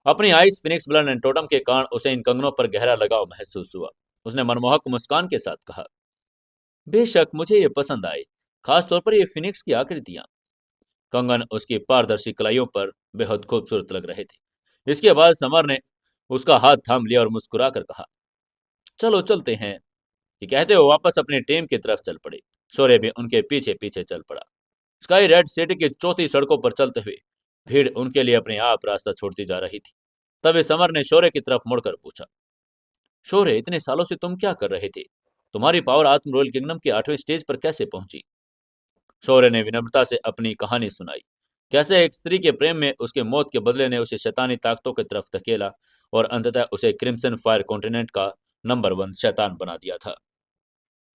अपनी ice Phoenix blood and totem के कारण उसे इन कंगनों पर गहरा लगाव महसूस हुआ। उसने मनमोहक मुस्कान के साथ कहा, बेशक मुझे ये पसंद आए, खास तौर पर ये फिनिक्स की आकृतियां। कंगन उसकी पारदर्शी कलाइयों पर बेहद खूबसूरत लग रहे थे। इसके बाद समर ने उसका हाथ थाम लिया और मुस्कुरा कर कहा, चलो चलते हैं। ये कहते हुए वापस अपनी टीम की तरफ चल पड़े। शौर्य भी उनके पीछे पीछे चल पड़ा। स्काई रेड सिटी की चौथी सड़कों पर चलते हुए भीड़ उनके लिए अपने आप रास्ता छोड़ती जा रही थी। तभी समर ने शौर्य की तरफ मुड़कर पूछा, शौर्य, इतने सालों से तुम क्या कर रहे थे? तुम्हारी पावर आत्म रॉयल किंगडम के 8वें स्टेज पर कैसे पहुंची? शौर्य ने विनम्रता से अपनी कहानी सुनाई। कैसे एक स्त्री के प्रेम में उसके मौत के बदले ने उसे शैतानी ताकतों की तरफ धकेला और अंततः उसे क्रिम्सन फायर कॉन्टिनेंट का नंबर 1 शैतान बना दिया था।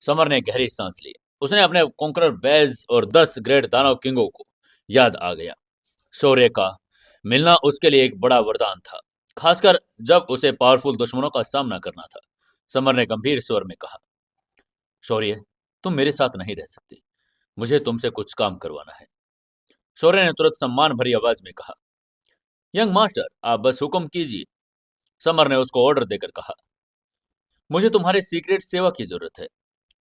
समर ने गहरी सांस ली। उसने अपने कॉन्करर बेज और 10 ग्रेट दानव किंगों को याद आ गया। शौर्य का मिलना उसके लिए एक बड़ा वरदान था, खासकर जब उसे पावरफुल दुश्मनों का सामना करना था। समर ने गंभीर स्वर में कहा, शौर्य, तुम मेरे साथ नहीं रह सकते। मुझे तुमसे कुछ काम करवाना है। शौर्य ने तुरंत सम्मान भरी आवाज में कहा, यंग मास्टर, आप बस हुक्म कीजिए। समर ने उसको ऑर्डर देकर कहा, मुझे तुम्हारे सीक्रेट सेवा की जरूरत है।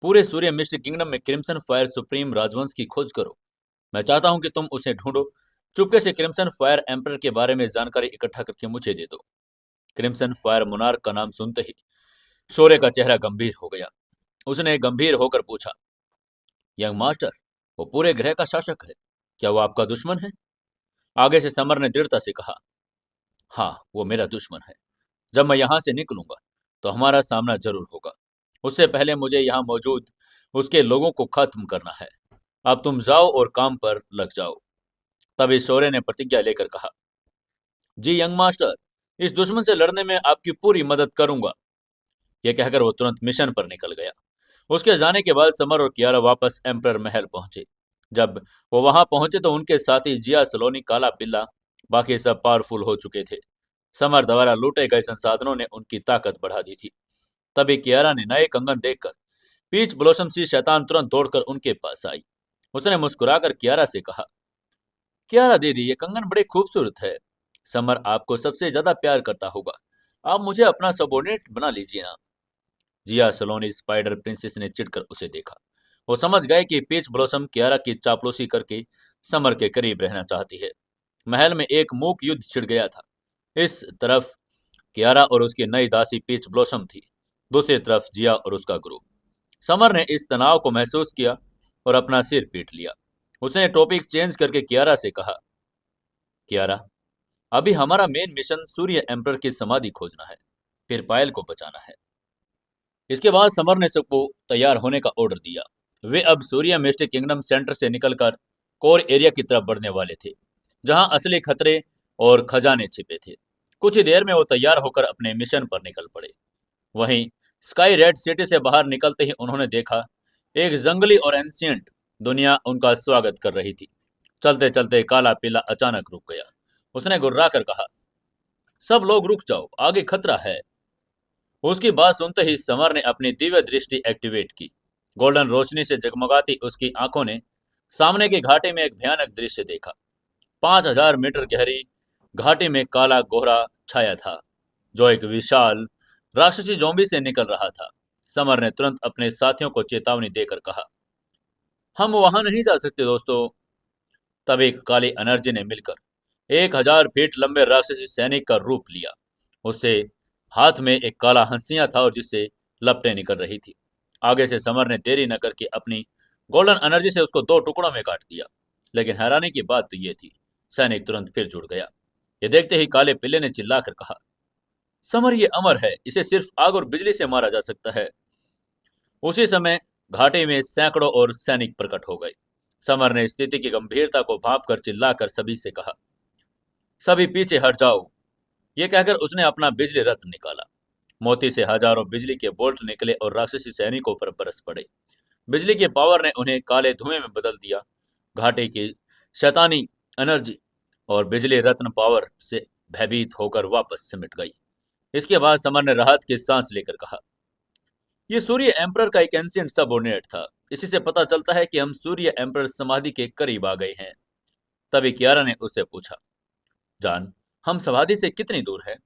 पूरे सूर्य मिस्ट किंगडम में क्रिम्सन फायर सुप्रीम राजवंश की खोज करो। मैं चाहता हूं कि तुम उसे ढूंढो। चुपके से क्रिम्सन फायर एम्पर के बारे में जानकारी इकट्ठा करके मुझे दे दो। क्रिम्सन फायर मोनार्क का नाम सुनते ही शौर्य का चेहरा गंभीर हो गया। उसने गंभीर होकर पूछा, यंग मास्टर, वो पूरे ग्रह का शासक है, क्या वो आपका दुश्मन है? आगे से समर ने दृढ़ता से कहा, हाँ, वो मेरा दुश्मन है। जब मैं यहां से निकलूंगा तो हमारा सामना जरूर होगा। उससे पहले मुझे यहाँ मौजूद उसके लोगों को खत्म करना है। अब तुम जाओ और काम पर लग जाओ। तभी शौर्य ने प्रतिज्ञा लेकर कहा, जी यंग मास्टर, इस दुश्मन से लड़ने में आपकी पूरी मदद करूंगा। यह कहकर वो तुरंत मिशन पर निकल गया। उसके जाने के बाद समर और कियारा वापस एम्परर महल पहुंचे। जब वो वहां पहुंचे तो उनके साथी जिया सलोनी, काला बिल्ला, बाकी सब पावरफुल हो चुके थे। समर द्वारा लूटे गए संसाधनों ने उनकी ताकत बढ़ा दी थी। तभी कियारा ने नए कंगन देखकर पीच ब्लॉसम सी शैतान तुरंत दौड़कर उनके पास आई। उसने मुस्कुराकर कियारा से कहा, कियारा दीदी, ये कंगन बड़े खूबसूरत है। समर आपको सबसे ज्यादा प्यार करता होगा। आप मुझे अपना सबोर्डिनेट बना लीजिए ना। जिया सलोनी स्पाइडर प्रिंसेस ने चिढ़कर उसे देखा। वो समझ गए कि पीच ब्लॉसम कियारा की चापलूसी करके समर के करीब रहना चाहती है। महल में एक मूक युद्ध छिड़ गया था। इस तरफ कियारा और उसकी नई दासी पीच ब्लॉसम थी, दूसरी तरफ जिया और उसका ग्रुप। समर ने इस तनाव को महसूस किया और अपना सिर पीट लिया। उसने टॉपिक चेंज करके कियारा से कहा, कियारा, अभी हमारा मेन मिशन सूर्य एम्परर की समाधि खोजना है, फिर पायल को बचाना है। इसके बाद समर ने सबको तैयार होने का ऑर्डर दिया। वे अब सूर्य मिस्टिक किंगडम सेंटर से निकलकर कोर एरिया की तरफ बढ़ने वाले थे, जहां असली खतरे और खजाने छिपे थे। कुछ ही देर में वो तैयार होकर अपने मिशन पर निकल पड़े। वहीं स्काई रेड सिटी से बाहर निकलते ही उन्होंने देखा एक जंगली और एंशियंट दुनिया उनका स्वागत कर रही थी। चलते चलते काला पीला अचानक रुक गया। उसने गुर्रा कर कहा, सब लोग रुक जाओ, आगे खतरा है। उसकी बात सुनते ही समर ने अपनी दिव्य दृष्टि एक्टिवेट की। गोल्डन रोशनी से जगमगाती उसकी आंखों ने सामने की घाटी में एक भयानक दृश्य देखा। 5,000 मीटर गहरी घाटी में काला कोहरा छाया था, जो एक विशाल राक्षसी जोम्बी से निकल रहा था। समर ने तुरंत अपने साथियों को चेतावनी देकर कहा, हम वहां नहीं जा सकते दोस्तों। तब एक काली एनर्जी ने मिलकर 1,000 फीट लंबे राक्षसी सैनिक का रूप लिया। उससे हाथ में एक काला हंसिया था और जिससे लपटें निकल रही थी। आगे से समर ने देरी न करके अपनी गोल्डन एनर्जी से उसको 2 टुकड़ों में काट दिया। लेकिन हैरानी की बात तो यह थी, सैनिक तुरंत फिर जुड़ गया। ये देखते ही काले पिल्ले ने चिल्लाकर कहा, समर ये अमर है, इसे सिर्फ आग और बिजली से मारा जा सकता है। उसी समय घाटी में सैकड़ों और सैनिक प्रकट हो गए। समर ने स्थिति की गंभीरता को भांपकर चिल्लाकर सभी से कहा, सभी पीछे हट जाओ। ये कहकर उसने अपना बिजली रथ निकाला। मोती से हजारों बिजली के बोल्ट निकले और राक्षसी सैनिकों पर बरस पड़े। बिजली के पावर ने उन्हें काले धुएं में बदल दिया। घाटी की शैतानी एनर्जी और बिजली रत्न पावर से भयभीत होकर वापस सिमट गई। इसके बाद समर ने राहत की सांस लेकर कहा, यह सूर्य एम्परर का एक एंशिएंट सबऑर्डिनेट था। इसी से पता चलता है कि हम सूर्य एम्परर समाधि के करीब आ गए हैं। तभी कियारा ने उससे पूछा, जान, हम समाधि से कितनी दूर है?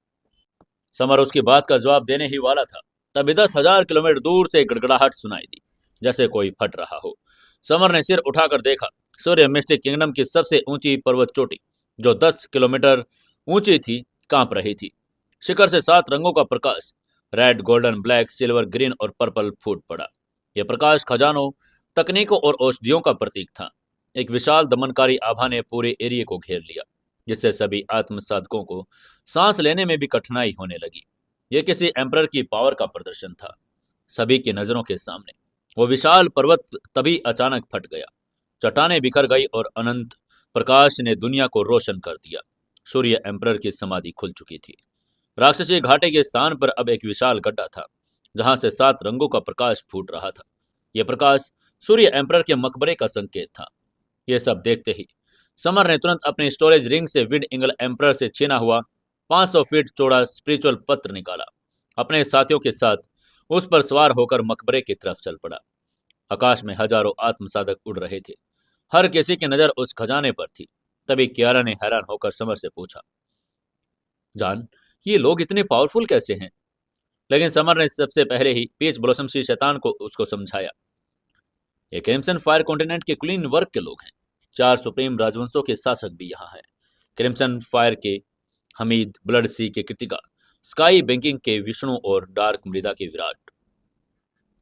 समर उसकी बात का जवाब देने ही वाला था, तभी 10,000 किलोमीटर दूर से गड़गड़ाहट सुनाई दी, जैसे कोई फट रहा हो। समर ने सिर उठाकर देखा। सूर्य मिस्टिक किंगडम की सबसे ऊंची पर्वत चोटी, जो 10 किलोमीटर ऊंची थी, कांप रही थी। शिखर से 7 रंगों का प्रकाश, red, golden, black, silver, green और पर्पल फूट पड़ा। यह प्रकाश खजानों, तकनीकों और औषधियों का प्रतीक था। एक विशाल दमनकारी आभा ने पूरे एरिया को घेर लिया, जिससे सभी आत्म साधकों को सांस लेने में भी कठिनाई होने लगी। यह किसी एम्परर की पावर का प्रदर्शन था। सभी की नजरों के सामने वो विशाल पर्वत तभी अचानक फट गया। चट्टानें बिखर गई और अनंत प्रकाश ने दुनिया को रोशन कर दिया। सूर्य एम्परर की समाधि खुल चुकी थी। राक्षसी घाटे के स्थान पर अब एक विशाल गड्ढा था, जहां से 7 रंगों का प्रकाश फूट रहा था। यह प्रकाश सूर्य एम्परर के मकबरे का संकेत था। यह सब देखते ही समर ने तुरंत अपने स्टोरेज रिंग से विड इंगल एम्परर से छीना हुआ 500 फीट चौड़ा स्पिरिचुअल पत्र निकाला। अपने साथियों के साथ उस पर सवार होकर मकबरे की तरफ चल पड़ा। आकाश में हजारों आत्मसाधक उड़ रहे थे। हर किसी की नजर उस खजाने पर थी। तभी कियारा ने हैरान होकर समर से पूछा, जान, ये लोग इतने पावरफुल कैसे हैं? लेकिन समर ने सबसे पहले ही पीच ब्लॉसम सी शैतान को उसको समझाया, ये क्रिम्सन फायर कॉन्टिनेंट के क्लीन वर्क के लोग हैं। 4 सुप्रीम राजवंशों के शासक भी यहाँ हैं। क्रिम्सन फायर के हमीद, ब्लड सी के कृतिका, स्काई बैंकिंग के विष्णु और डार्क मृदा के विराट।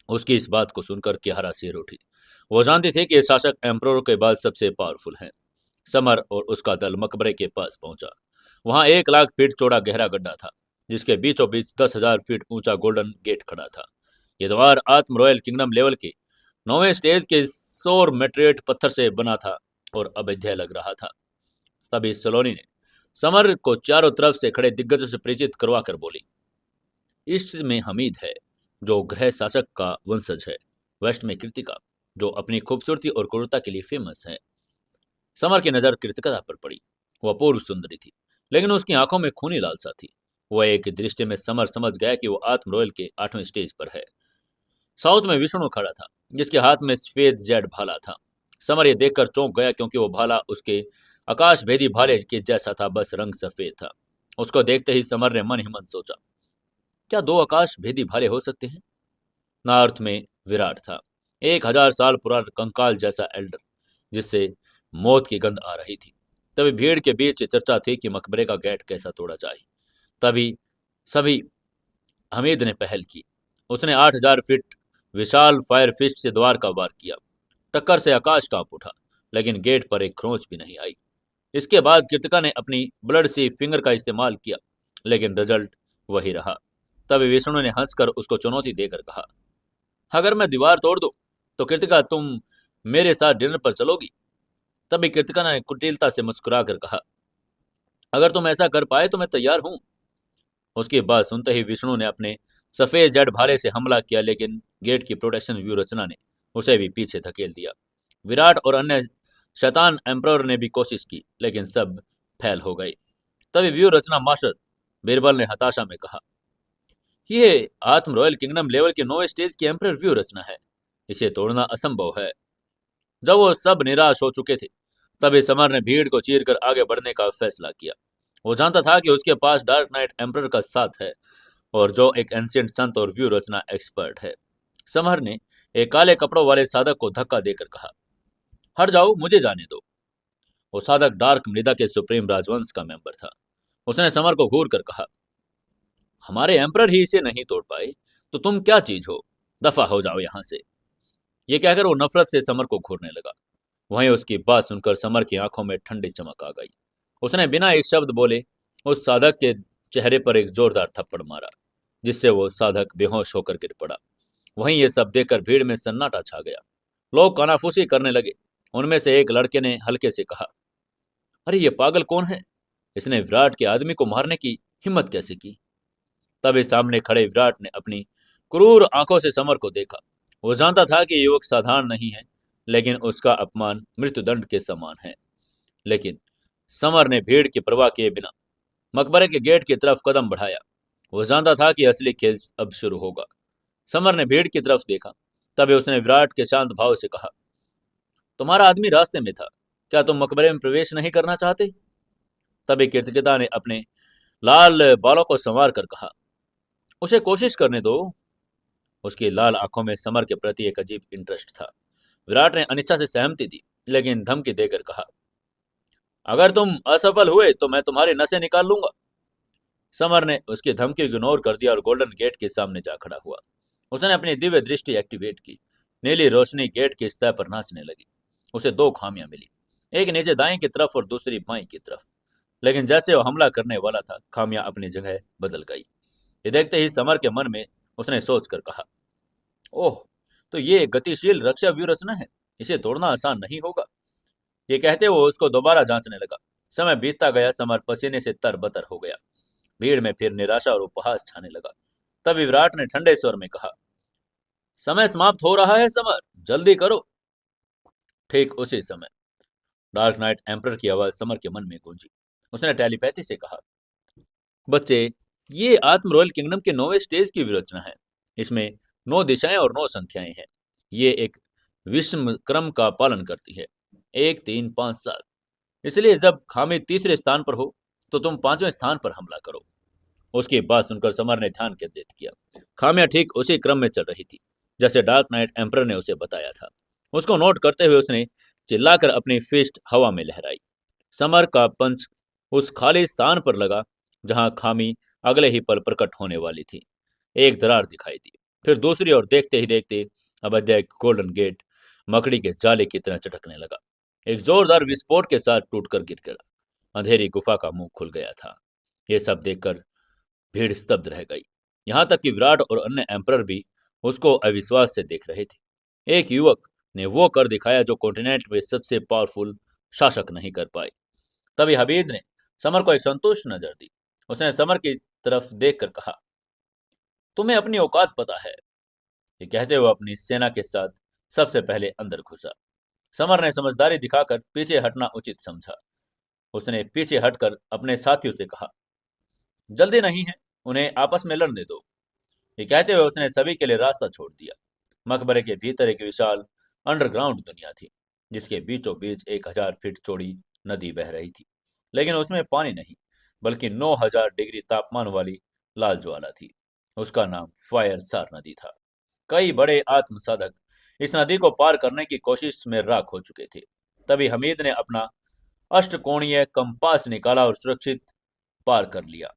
उसकी इस बात को सुनकर कियारा सिर उठी। वो जानती थी कि ये शासक एम्परर के बाद सबसे पावरफुल हैं। समर और उसका दल मकबरे के पास पहुंचा। वहां 1 लाख फीट चौड़ा गहरा गड्ढा था, जिसके बीचों बीच 10,000 फीट ऊंचा गोल्डन गेट खड़ा था। ये द्वार आत्म रॉयल किंगडम लेवल के 9वें स्टेज के सौर मेट्रेट पत्थर से बना था और अभेद्य लग रहा था। तभी सलोनी ने समर को चारों तरफ से खड़े दिग्गजों से परिचित करवा कर बोली, ईस्ट में हमीद है, जो ग्रह शासक का वंशज है। वेस्ट में कृतिका, जो अपनी खूबसूरती और क्रूरता के लिए फेमस है। समर की नजर कृतिका पर पड़ी। वह अपूर्व सुंदरी थी, लेकिन उसकी आंखों में खूनी लालसा थी। वह एक दृष्टि में समर समझ गया कि वो आत्म रॉयल के 8वें स्टेज पर है। साउथ में विष्णु खड़ा था, जिसके हाथ में सफेद जेड भाला था। समर ये देखकर चौंक गया, क्योंकि वो भाला उसके आकाश भेदी भाले के जैसा था, बस रंग सफेद था। उसको देखते ही समर ने मन ही मन सोचा, क्या 2 आकाश भेदी भाले हो सकते हैं? नॉर्थ में विराट था, 1,000 साल पुराना कंकाल जैसा एल्डर, जिससे मौत की गंध आ रही थी। तभी भीड़ के बीच चर्चा थी कि मकबरे का गेट कैसा तोड़ा जाए। तभी सभी हमीद ने पहल की। उसने 8,000 फीट विशाल फायर फिस्ट से द्वार का वार किया। टक्कर से आकाश कांप उठा, लेकिन गेट पर एक खरोंच भी नहीं आई। इसके बाद कृतिका ने अपनी ब्लड सी फिंगर का इस्तेमाल किया, लेकिन रिजल्ट वही रहा। तभी विष्णु ने हंसकर उसको चुनौती देकर कहा, अगर मैं दीवार तोड़ दूं तो कृतिका तुम मेरे साथ डिनर पर चलोगी? तभी कृतिका ने कुटिलता से मुस्कुरा कर कहा, अगर तुम ऐसा कर पाए तो मैं तैयार हूं। उसकी बात सुनते ही विष्णु ने अपने सफेद जेट भाले से हमला किया, लेकिन गेट की प्रोटेक्शन व्यू रचना ने उसे भी पीछे धकेल दिया। विराट और अन्य शैतान एम्प्रर ने भी कोशिश की, लेकिन सब फेल हो गए। तभी व्यू रचना मास्टर बीरबल ने हताशा में कहा, ये आत्म रॉयल किंगडम लेवल के 9वें स्टेज की एम्प्रर व्यू रचना है, इसे तोड़ना असंभव है। जब वो सब निराश हो चुके थे, तभी समर ने भीड़ को चीरकर आगे बढ़ने का फैसला किया। वो जानता था कि उसके पास डार्क नाइट एम्प्रर का साथ है, और जो एक एंशिएंट संत और व्यू रचना एक्सपर्ट है। समर ने एक काले कपड़ों वाले साधक को धक्का देकर कहा, हट जाओ, मुझे जाने दो। वो साधक डार्क मृदा के सुप्रीम राजवंश का मेंबर था। उसने समर को घूर कर कहा, हमारे एम्प्रर ही इसे नहीं तोड़ पाए तो तुम क्या चीज हो, दफा हो जाओ यहां से। ये कहकर वो नफरत से समर को घूरने लगा। वहीं उसकी बात सुनकर समर की आंखों में ठंडी चमक आ गई। उसने बिना एक शब्द बोले उस साधक के चेहरे पर एक जोरदार थप्पड़ मारा, जिससे वो साधक बेहोश होकर गिर पड़ा। वहीं ये सब देखकर भीड़ में सन्नाटा छा गया। लोग कानाफूसी करने लगे। उनमें से एक लड़के ने हल्के से कहा, अरे ये पागल कौन है, इसने विराट के आदमी को मारने की हिम्मत कैसे की? तभी सामने खड़े विराट ने अपनी क्रूर आंखों से समर को देखा। वो जानता था कि युवक साधारण नहीं है, लेकिन उसका अपमान मृत्युदंड के समान है। लेकिन समर ने भीड़ की परवाह किए बिना मकबरे के गेट की तरफ कदम बढ़ाया। वो जानता था कि असली खेल अब शुरू होगा। समर ने भीड़ की तरफ देखा। तभी उसने विराट के शांत भाव से कहा, तुम्हारा आदमी रास्ते में था, क्या तुम मकबरे में प्रवेश नहीं करना चाहते? तभी कीर्तिदा ने अपने लाल बालों को संवार कर कहा, उसे कोशिश करने दो। उसकी लाल आंखों में समर के प्रति एक अजीब इंटरेस्ट था। विराट ने अनिच्छा से सहमति दी, लेकिन धमकी देकर कहा, अगर तुम असफल हुए तो मैं तुम्हारी नसें निकाल लूंगा। समर ने उसकी धमकी इग्नोर कर दिया और गोल्डन गेट के सामने जा खड़ा हुआ। उसने अपनी दिव्य दृष्टि एक्टिवेट की। नीली रोशनी गेट की सतह पर नाचने लगी। उसे दो खामियां मिली, एक नीचे दाएं की तरफ और दूसरी बाएं की तरफ। लेकिन जैसे वो हमला करने वाला था, खामियां अपनी जगह बदल गई। ये देखते ही समर के मन में उसने सोच कर कहा, ओह, तो ये एक गतिशील रक्षा व्यू रचना है, इसे तोड़ना आसान नहीं होगा। ये कहते वो उसको दोबारा जांचने लगा। समय बीतता गया, समर पसीने से तरबतर हो गया। भीड़ में फिर निराशा और उपहास छाने लगा। तभी विराट ने ठंडे स्वर में कहा, समय समाप्त हो रहा है समर, जल्दी करो। ठीक उसी समय डार्क नाइट एम्प्रर की आवाज समर के मन में गूंजी। उसने टेलीपैथी से कहा, बच्चे, ये आत्म रॉयल किंगडम के 9वें स्टेज की विरचना है। इसमें 9 दिशाएं और 9 संख्याएं हैं। ये एक विषम क्रम का पालन करती है, 1 3 5 7। इसलिए जब खामी तीसरे स्थान पर हो तो तुम 5वें स्थान पर हमला करो। उसकी बात सुनकर समर ने ध्यान केंद्रित किया। खामियां ठीक उसी क्रम में चल रही थी जैसे डार्क नाइट एम्प्रर ने उसे बताया था। उसको नोट करते हुए उसने चिल्लाकर अपनी फिस्ट हवा में लहराई। समर का पंच उस खाली स्थान पर लगा जहां खामी अगले ही पल प्रकट होने वाली थी। एक दरार दिखाई दी, फिर दूसरी, और देखते ही देखते अब अध्याय गोल्डन गेट मकड़ी के जाले की तरह चटकने लगा। एक जोरदार विस्फोट के साथ टूटकर गिर गया। अंधेरी गुफा का मुंह खुल गया था। ये सब देखकर भीड़ स्तब्ध रह गई। यहां तक कि विराट और अन्य एम्परर भी उसको अविश्वास से देख रहे थे। एक युवक ने वो कर दिखाया जो कॉन्टिनेंट में सबसे पावरफुल शासक नहीं कर पाए। तभी हबीब ने समर को एक संतुष्ट नजर दी। उसने समर की तरफ देखकर कहा, तुम्हें अपनी औकात पता है। ये कहते हुए अपनी सेना के साथ सबसे पहले अंदर घुसा। समर ने समझदारी दिखाकर पीछे हटना उचित समझा। उसने पीछे हटकर अपने साथियों से कहा, जल्दी नहीं है, उन्हें आपस में लड़ने दो। ये कहते हुए उसने सभी के लिए रास्ता छोड़ दिया। मकबरे के भीतर एक विशाल अंडरग्राउंड दुनिया थी, जिसके बीचों बीच 1000 फीट चौड़ी नदी बह रही थी। लेकिन उसमें पानी नहीं, बल्कि 9000 डिग्री तापमान वाली लाल ज्वाला थी। उसका नाम फायर सार नदी था। कई बड़े आत्मसाधक इस नदी को पार करने की कोशिश में राख हो चुके थे। तभी हमीद ने अपना अष्टकोणीय कंपास निकाला और सुरक्षित पार कर लिया।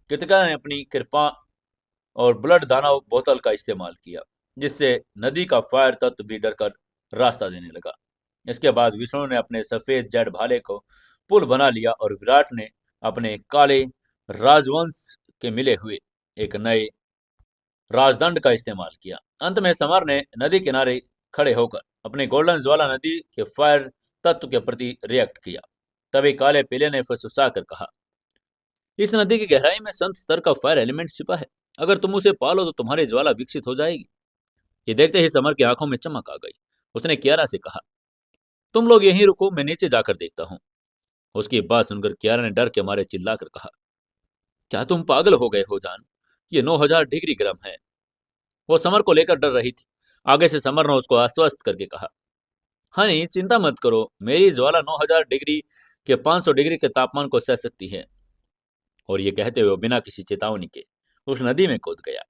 कृतिका ने अपनी कृपा और ब्लड दानव बोतल का इस्तेमाल किया, जिससे नदी का फायर तत्व भी डरकर रास्ता देने लगा। इसके बाद विष्णु ने अपने सफेद जेड भाले को पुल बना लिया और विराट ने अपने काले राजवंश के मिले हुए एक नए राजदंड का इस्तेमाल किया। अंत में समर ने नदी किनारे खड़े होकर अपने गोल्डन ज्वाला नदी के फायर तत्व के प्रति रिएक्ट किया। तभी काले पीले ने फुसफुसा कर कहा, इस नदी की गहराई में संत स्तर का फायर एलिमेंट छिपा है। अगर तुम उसे पालो तो तुम्हारी ज्वाला विकसित हो जाएगी। ये देखते ही समर की आंखों में चमक आ गई। उसने कियारा से कहा, तुम लोग यहीं रुको, मैं नीचे जाकर देखता हूँ। उसकी बात सुनकर कियारा ने डर के मारे चिल्लाकर कहा, क्या तुम पागल हो गए हो जान? ये 9000 डिग्री गर्म है। वो समर को लेकर डर रही थी। आगे से समर ने उसको आश्वस्त करके कहा, हनी चिंता मत करो, मेरी ज्वाला 9000 डिग्री के 500 डिग्री के तापमान को सह सकती है। और ये कहते हुए वो बिना किसी चेतावनी के उस नदी में कूद गया।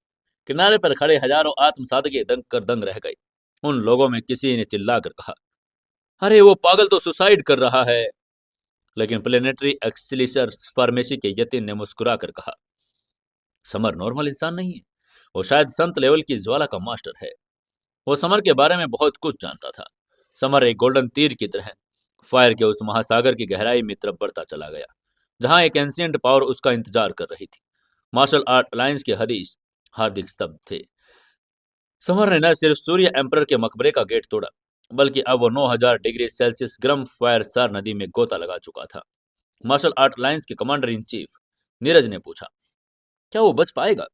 किनारे पर खड़े हजारों आत्मसाधक दंग कर दंग रह गए। उन लोगों में किसी ने चिल्लाकर कहा, अरे वो पागल तो सुसाइड कर रहा है। लेकिन प्लेनेटरी एक्सिलिसर्स फार्मेसी के यतिन ने मुस्कुरा कर कहा, समर नॉर्मल इंसान नहीं है, वो शायद संत लेवल की ज्वाला का मास्टर है। वो समर के बारे में बहुत कुछ जानता था। समर एक गोल्डन तीर की तरह फायर के उस महासागर की गहराई में तरफ बढ़ता चला गया, जहां एक एंशियंट पावर उसका इंतजार कर रही थी। मार्शल आर्ट अलायंस के हदीस हार्दिक स्तब्ध थे। समर ने न सिर्फ सूर्य एम्पर के मकबरे का गेट तोड़ा, बल्कि अब वो 9000 डिग्री सेल्सियस गर्म फायर सार नदी में गोता लगा चुका था। मार्शल आर्ट अलायंस के कमांडर इन चीफ नीरज ने पूछा, क्या वो बच पाएगा?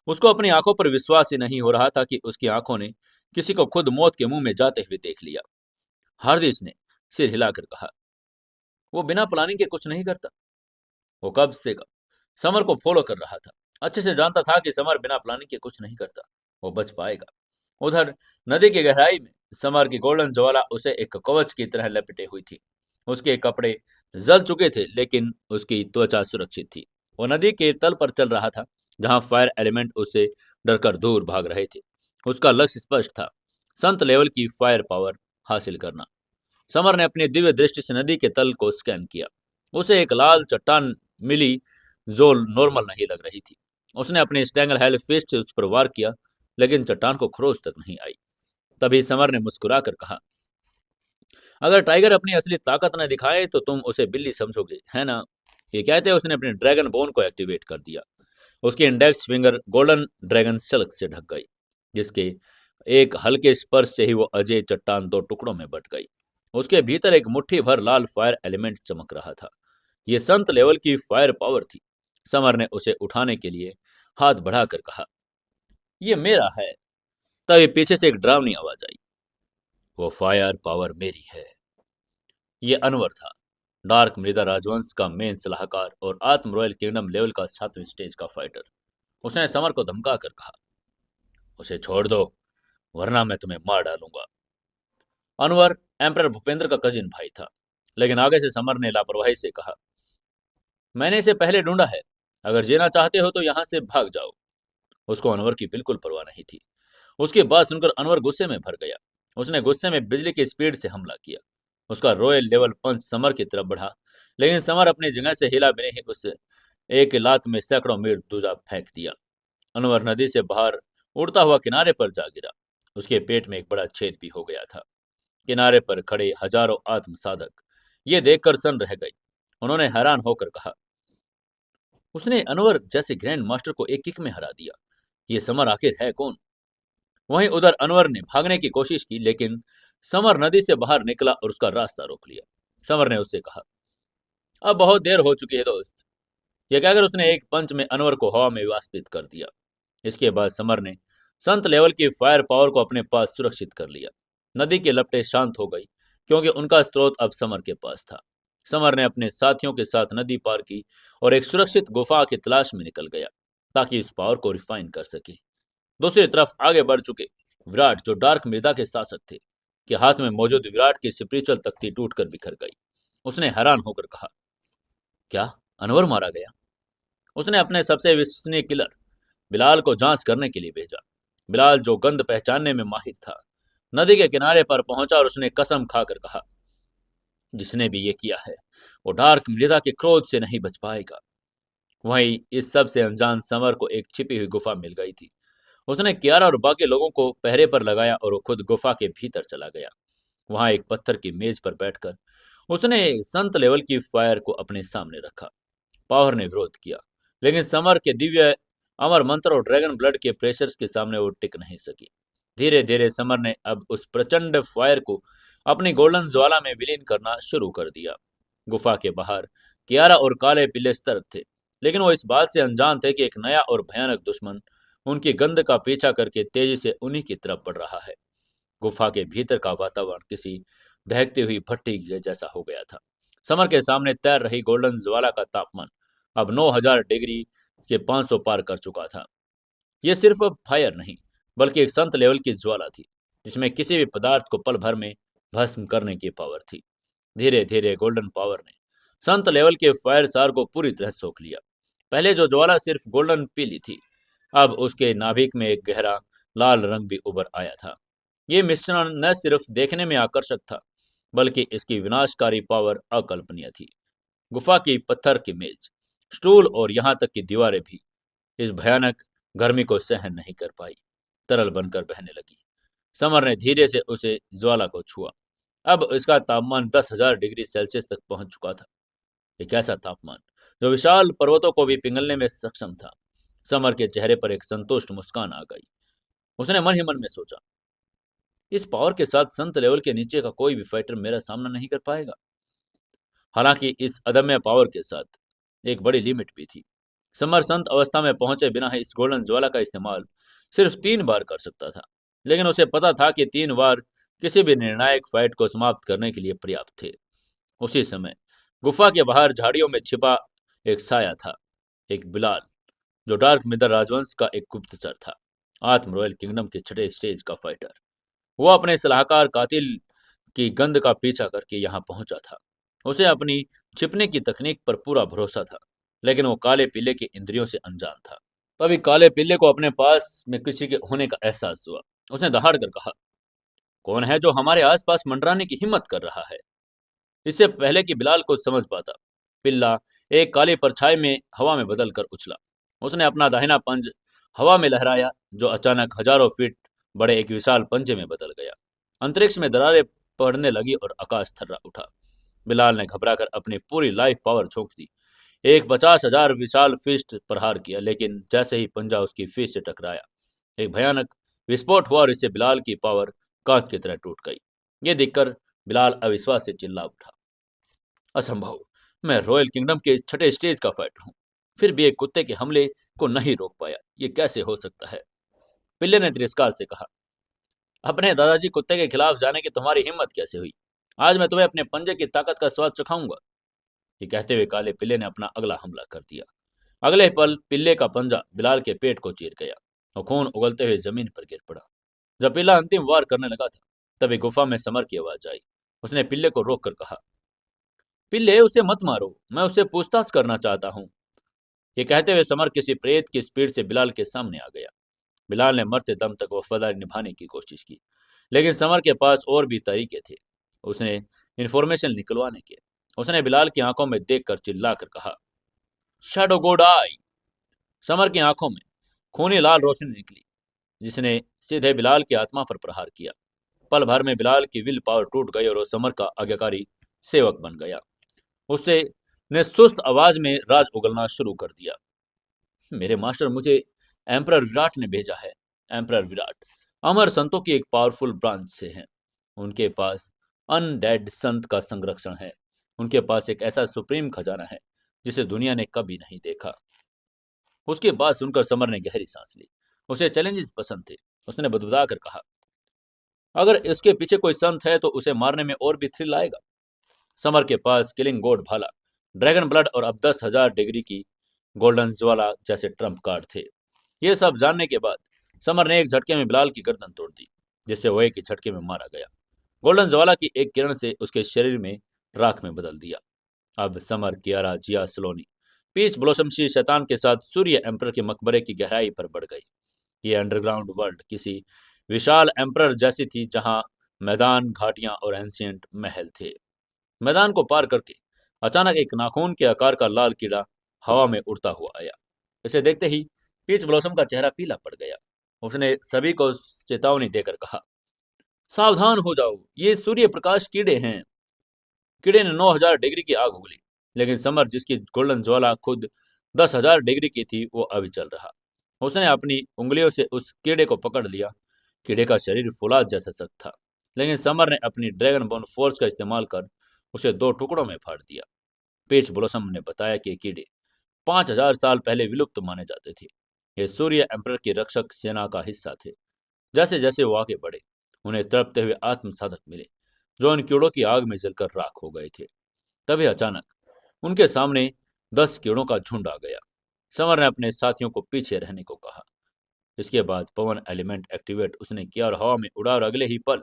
उसको अपनी आंखों पर विश्वास ही नहीं हो रहा था कि उसकी आंखों ने किसी को खुद मौत के मुंह में जाते हुए देख लिया। हार्दिस ने सिर हिलाकर कहा, वो बिना प्लानिंग के कुछ नहीं करता। वो कब से कब समर को फॉलो कर रहा था, अच्छे से जानता था कि समर बिना प्लानिंग के कुछ नहीं करता। वो बच पाएगा। उधर नदी की गहराई में समर की गोल्डन ज्वाला उसे एक कवच की तरह लपेटे हुई थी। उसके कपड़े जल चुके थे, लेकिन उसकी त्वचा सुरक्षित थी। वो नदी के तल पर चल रहा था, जहां फायर एलिमेंट उससे डरकर दूर भाग रहे थे। उसका लक्ष्य स्पष्ट था, संत लेवल की फायर पावर हासिल करना। समर ने अपनी दिव्य दृष्टि से नदी के तल को स्कैन किया। उसे एक लाल चट्टान मिली जो नॉर्मल नहीं लग रही थी। उसने अपनी स्टैंगल हेल फिस्ट से उस पर वार किया, लेकिन चट्टान को खरोच तक नहीं आई। तभी समर ने मुस्कुराकर कहा, अगर टाइगर अपनी असली ताकत न दिखाए तो तुम उसे बिल्ली समझोगे, है ना? ये कहते उसने अपने ड्रैगन बोन को एक्टिवेट कर दिया। उसकी index finger golden dragon silk से ढक गई, जिसके एक हल्के स्पर्श से ही वो अजय चट्टान दो टुकड़ों में बट गई। उसके भीतर एक मुट्ठी भर लाल फायर एलिमेंट चमक रहा था। ये संत लेवल की फायर पावर थी। समर ने उसे उठाने के लिए हाथ बढ़ाकर कहा, ये मेरा है। तभी पीछे से एक डरावनी आवाज आई, वो फायर पावर मेरी है। ये अनवर था, डार्क मृदा राजवंश का मेन सलाहकार और आत्म रॉयल किंगडम लेवल का 7वें स्टेज का फाइटर। उसने समर को धमका कर कहा, उसे छोड़ दो, वरना मैं तुम्हें मार डालूंगा। अनवर एम्परर भूपेंद्र का कजिन भाई था, लेकिन आगे से समर ने लापरवाही से कहा, मैंने इसे पहले ढूंढा है, अगर जीना चाहते हो तो यहां से भाग जाओ। उसको अनवर की बिल्कुल परवाह नहीं थी। उसकी बात सुनकर अनवर गुस्से में भर गया। उसने गुस्से में बिजली की स्पीड से हमला किया। उसका रॉयल लेवल पंच समर की तरफ बढ़ा, लेकिन समर अपनी जगह से हिला भी नहीं। उससे एक लात में सैकड़ों मीटर दूजा फेंक दिया। अनवर नदी से बाहर उड़ता हुआ किनारे पर जा गिरा। उसके पेट में एक बड़ा छेद भी हो गया था। किनारे पर खड़े हजारों आत्म साधक ये देखकर सन्न रह गए। उन्होंने हैरान होकर कहा, उसने अनवर जैसे ग्रैंड मास्टर को एक किक में हरा दिया। ये समर आखिर है कौन? वहीं उधर अनवर ने भागने की कोशिश की, लेकिन समर नदी से बाहर निकला और उसका रास्ता रोक लिया। समर ने उससे कहा, अब बहुत देर हो चुकी है दोस्त। यह कहकर उसने एक पंच में अनवर को हवा में वास्पित कर दिया। इसके बाद समर ने संत लेवल की फायर पावर को अपने पास सुरक्षित कर लिया। नदी की लपटें शांत हो गई, क्योंकि उनका स्रोत अब समर के पास था। समर ने अपने साथियों के साथ नदी पार की और एक सुरक्षित गुफा की तलाश में निकल गया, ताकि इस पावर को रिफाइन कर सके। दूसरी तरफ आगे बढ़ चुके विराट, जो डार्क मृदा के शासक थे, के हाथ में मौजूद विराट की स्पिरिचुअल तख्ती टूटकर बिखर गई। उसने हैरान होकर कहा, क्या अनवर मारा गया? उसने अपने सबसे विश्वसनीय किलर बिलाल को जांच करने के लिए भेजा। बिलाल, जो गंध पहचानने में माहिर था, नदी के किनारे पर पहुंचा और उसने कसम खाकर कहा, जिसने भी ये किया है वो डार्क मृदा के क्रोध से नहीं बच पाएगा। वहीं इस सब से अनजान समर को एक छिपी हुई गुफा मिल गई थी। उसने कियारा और बाकी लोगों को पहरे पर लगाया और वो खुद गुफा के भीतर चला गया। वहां एक पत्थर की मेज पर बैठकर उसने संत लेवल की फायर को अपने सामने रखा। पावर ने विरोध किया, लेकिन समर के दिव्य अमर मंत्र और ड्रैगन ब्लड के प्रेशर्स के सामने वो टिक नहीं सकी। धीरे धीरे समर ने अब उस प्रचंड फायर को अपनी गोल्डन ज्वाला में विलीन करना शुरू कर दिया। गुफा के बाहर कियारा और काले पीले स्तर थे, लेकिन वो इस बात से अनजान थे कि एक नया और भयानक दुश्मन उनकी गंध का पीछा करके तेजी से उन्हीं की तरफ बढ़ रहा है। गुफा के भीतर का वातावरण किसी दहकती हुई भट्टी के जैसा हो गया था। समर के सामने तैर रही गोल्डन ज्वाला का तापमान अब 9000 डिग्री के 500 पार कर चुका था। यह सिर्फ अब फायर नहीं, बल्कि एक संत लेवल की ज्वाला थी, जिसमें किसी भी पदार्थ को पल भर में भस्म करने की पावर थी। धीरे धीरे गोल्डन पावर ने संत लेवल के फायर सार को पूरी तरह सोख लिया। पहले जो ज्वाला सिर्फ गोल्डन पीली थी, अब उसके नाभिक में एक गहरा लाल रंग भी उभर आया था। ये मिश्रण न सिर्फ देखने में आकर्षक था, बल्कि इसकी विनाशकारी पावर अकल्पनीय थी। गुफा की पत्थर की मेज, स्टूल और यहाँ तक कि दीवारें भी इस भयानक गर्मी को सहन नहीं कर पाई, तरल बनकर बहने लगी। समर ने धीरे से उसे ज्वाला को छुआ। अब इसका तापमान 10,000 डिग्री सेल्सियस तक पहुंच चुका था। एक ऐसा तापमान जो विशाल पर्वतों को भी पिघलने में सक्षम था। समर के चेहरे पर एक संतुष्ट मुस्कान आ गई। उसने मन ही मन में सोचा, इस पावर के साथ संत लेवल के नीचे का कोई भी फाइटर मेरा सामना नहीं कर पाएगा। हालांकि इस अदम्य पावर के साथ एक बड़ी लिमिट भी थी। समर संत अवस्था में पहुंचे बिना ही इस गोल्डन ज्वाला का इस्तेमाल सिर्फ 3 बार कर सकता था, लेकिन उसे पता था कि 3 बार किसी भी निर्णायक फाइट को समाप्त करने के लिए पर्याप्त थे। उसी समय गुफा के बाहर झाड़ियों में छिपा एक साया था, एक बिलाल, जो डार्क मिदर राजवंश का एक गुप्तचर था, आत्म रॉयल किंगडम के छठे स्टेज का फाइटर। वो अपने सलाहकार कातिल की गंध का पीछा करके यहाँ पहुंचा था। उसे अपनी छिपने की तकनीक पर पूरा भरोसा था, लेकिन वो काले पीले की इंद्रियों से अनजान था। तभी काले पीले को अपने पास में किसी के होने का एहसास हुआ। उसने दहाड़ कर कहा, कौन है जो हमारे आसपास मंडराने की हिम्मत कर रहा है? इससे पहले कि बिलाल कुछ समझ पाता, पिल्ला एक काली परछाई में हवा में बदल कर उछला। उसने अपना दाहिना पंज हवा में लहराया, जो अचानक हजारों फीट बड़े एक विशाल पंजे में बदल गया। अंतरिक्ष में दरारें पड़ने लगी और आकाश थर्रा उठा। बिलाल ने घबराकर अपनी पूरी लाइफ पावर झोंक दी। एक 50,000 विशाल फिस्ट प्रहार किया, लेकिन जैसे ही पंजा उसकी फिस्ट से टकराया, एक भयानक विस्फोट हुआ और इससे बिलाल की पावर कांच की तरह टूट गई। ये देखकर बिलाल अविश्वास से चिल्ला उठा, असंभव! मैं रॉयल किंगडम के छठे स्टेज का फाइटर हूँ, फिर भी एक कुत्ते के हमले को नहीं रोक पाया। ये कैसे हो सकता है? पिल्ले ने तिरस्कार से कहा, अपने दादाजी कुत्ते के खिलाफ जाने की तुम्हारी हिम्मत कैसे हुई? आज मैं तुम्हें अपने पंजे की ताकत का स्वाद चखाऊंगा। ये कहते हुए काले पिल्ले ने अपना अगला हमला कर दिया। अगले पल पिल्ले का पंजा बिलाल के पेट को चीर गया और खून उगलते हुए जमीन पर गिर पड़ा। जब पिल्ला अंतिम वार करने लगा था, तभी गुफा में समर की आवाज आई। उसने पिल्ले को रोक कर कहा, पिल्ले, उसे मत मारो, मैं उससे पूछताछ करना चाहता हूँ। ये कहते हुए समर किसी प्रेत की स्पीड से बिलाल के सामने आ गया। बिलाल ने मरते दम तक वफादारी निभाने की कोशिश की, लेकिन समर के पास और भी तरीके थे उसने इन्फॉर्मेशन निकलवाने के। उसने बिलाल की आंखों में देखकर चिल्लाकर कहा, शैडो गॉड आई। समर की आंखों में खूनी लाल रोशनी निकली, जिसने सीधे बिलाल की आत्मा पर प्रहार किया। पल भर में बिलाल की विल पावर टूट गई और वो समर का आज्ञाकारी सेवक बन गया। उससे ने सुस्त आवाज में राज उगलना शुरू कर दिया, मेरे मास्टर, मुझे एम्परर विराट ने भेजा है। एम्परर विराट अमर संतों की एक पावरफुल ब्रांच से हैं। उनके पास अनडेड संत का संरक्षण है। उनके पास एक ऐसा सुप्रीम खजाना है जिसे दुनिया ने कभी नहीं देखा। उसकी बात सुनकर समर ने गहरी सांस ली। उसे चैलेंजेस पसंद थे। उसने बदबदा कर कहा, अगर इसके पीछे कोई संत है तो उसे मारने में और भी थ्रिल आएगा। समर के पास किलिंग गोड भाला, ड्रैगन ब्लड और अब 10,000 डिग्री की गोल्डन ज्वाला जैसे ट्रम्प कार्ड थे। ये सब जानने के बाद समर ने एक झटके में बिलाल की गर्दन तोड़ दी, जिससे वो एक ही झटके में मारा गया। गोल्डन ज्वाला की एक किरण से उसके शरीर में राख में बदल दिया। अब समर, कियारा, जिया, सलोनी, पीच ब्लॉसम सी शैतान के साथ सूर्य एम्पर के मकबरे की गहराई पर बढ़ गई। ये अंडरग्राउंड वर्ल्ड किसी विशाल एम्पर जैसी थी, जहां मैदान, घाटियां और एंशियंट महल थे। मैदान को पार करके अचानक एक नाखून के आकार का लाल कीड़ा हवा में उड़ता हुआ आया। इसे देखते ही पीच ब्लॉसम का चेहरा पीला पड़ गया। उसने सभी को चेतावनी देकर कहा, सावधान हो जाओ, ये सूर्य प्रकाश कीड़े हैं। कीड़े ने 9,000 डिग्री की आग उगली, लेकिन समर, जिसकी गोल्डन ज्वाला खुद 10,000 डिग्री की थी, वो अभी चल रहा। उसने अपनी उंगलियों से उस कीड़े को पकड़ लिया। कीड़े का शरीर फौलाद जैसा सख्त था, लेकिन समर ने अपनी ड्रैगन बोन फोर्स का इस्तेमाल कर उसे दो टुकड़ों में फाड़ दिया। पीच ब्लॉसम ने बताया कि कीड़े 5,000 साल पहले विलुप्त माने जाते थे। ये सूर्य एम्परर की रक्षक सेना का हिस्सा थे। जैसे जैसे वो आगे बढ़े, उन्हें तड़पते हुए आत्म साधक मिले, जो उन कीड़ों की आग में जलकर राख हो गए थे। तभी अचानक उनके सामने 10 कीड़ों का झुंड आ गया। समर ने अपने साथियों को पीछे रहने को कहा। इसके बाद पवन एलिमेंट एक्टिवेट उसने किया और हवा में उड़ा, और अगले ही पल